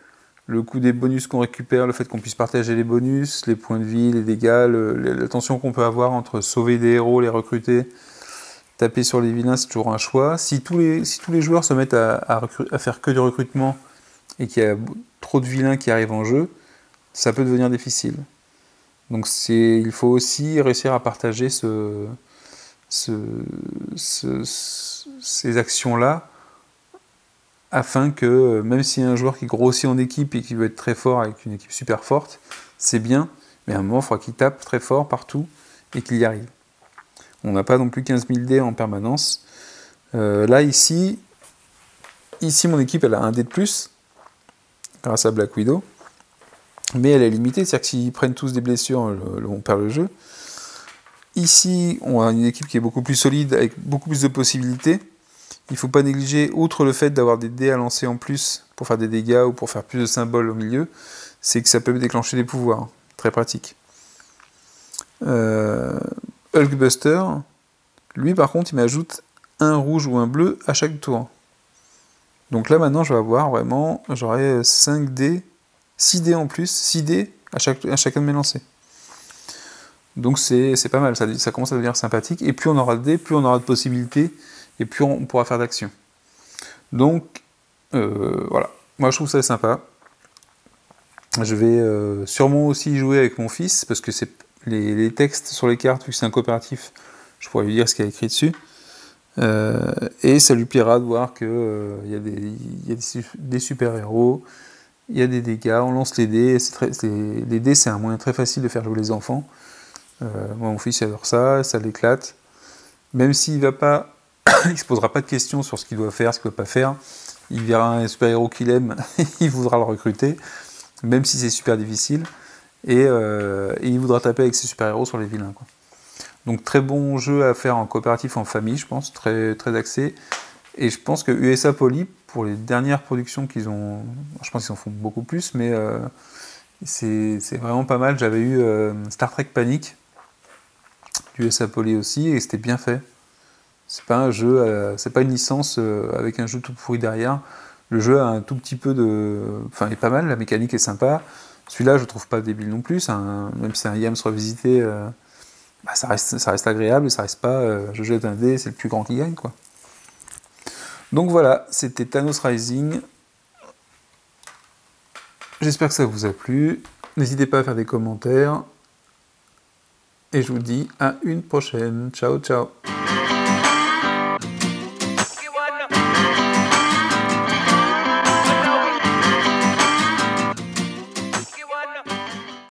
Le coût des bonus qu'on récupère, le fait qu'on puisse partager les bonus, les points de vie, les dégâts, la tension qu'on peut avoir entre sauver des héros, les recruter, taper sur les vilains, c'est toujours un choix. Si tous les joueurs se mettent à faire que du recrutement et qu'il y a trop de vilains qui arrivent en jeu, ça peut devenir difficile. Donc il faut aussi réussir à partager ces actions-là, afin que, même s'il y a un joueur qui grossit en équipe et qui veut être très fort avec une équipe super forte, c'est bien, mais à un moment, il faudra qu'il tape très fort partout et qu'il y arrive. On n'a pas non plus 15 000 dés en permanence. Là, ici, mon équipe, elle a un dé de plus, grâce à Black Widow, mais elle est limitée, c'est-à-dire que s'ils prennent tous des blessures, on perd le jeu. Ici, on a une équipe qui est beaucoup plus solide, avec beaucoup plus de possibilités. Il ne faut pas négliger, outre le fait d'avoir des dés à lancer en plus pour faire des dégâts ou pour faire plus de symboles au milieu, c'est que ça peut déclencher des pouvoirs. Très pratique. Hulkbuster, lui par contre, il m'ajoute un rouge ou un bleu à chaque tour. Donc là maintenant, je vais avoir vraiment, j'aurai 5 dés, 6 dés en plus, 6 dés à chacun de mes lancers. Donc c'est pas mal, ça commence à devenir sympathique. Et plus on aura de dés, plus on aura de possibilités, et plus on pourra faire d'actions. Donc, voilà. Moi, je trouve ça sympa. Je vais sûrement aussi jouer avec mon fils, parce que c'est les textes sur les cartes, vu que c'est un coopératif, je pourrais lui dire ce qu'il y a écrit dessus. Et ça lui plaira de voir qu'il y a des super-héros, il y a des dégâts, on lance les dés. Les dés, c'est un moyen très facile de faire jouer les enfants. Moi, mon fils adore ça l'éclate. Même s'il va pas... il se posera pas de questions sur ce qu'il doit faire, ce qu'il ne doit pas faire. Il verra un super-héros qu'il aime, il voudra le recruter, même si c'est super difficile. Et il voudra taper avec ses super-héros sur les vilains, quoi. Donc très bon jeu à faire en coopératif, en famille, je pense, très, très axé. Et je pense que USA Poly, pour les dernières productions qu'ils ont... Je pense qu'ils en font beaucoup plus, mais c'est vraiment pas mal. J'avais eu Star Trek Panic, USA Poly aussi, et c'était bien fait. C'est pas un jeu, c'est pas une licence avec un jeu tout pourri derrière. Le jeu a un tout petit peu de... Enfin, il est pas mal, la mécanique est sympa. Celui-là, je trouve pas débile non plus, même si c'est un Yams revisité, bah, ça reste agréable, ça reste pas je jette un dé, c'est le plus grand qui gagne, quoi. Donc voilà, c'était Thanos Rising. J'espère que ça vous a plu. N'hésitez pas à faire des commentaires. Et je vous dis à une prochaine. Ciao, ciao.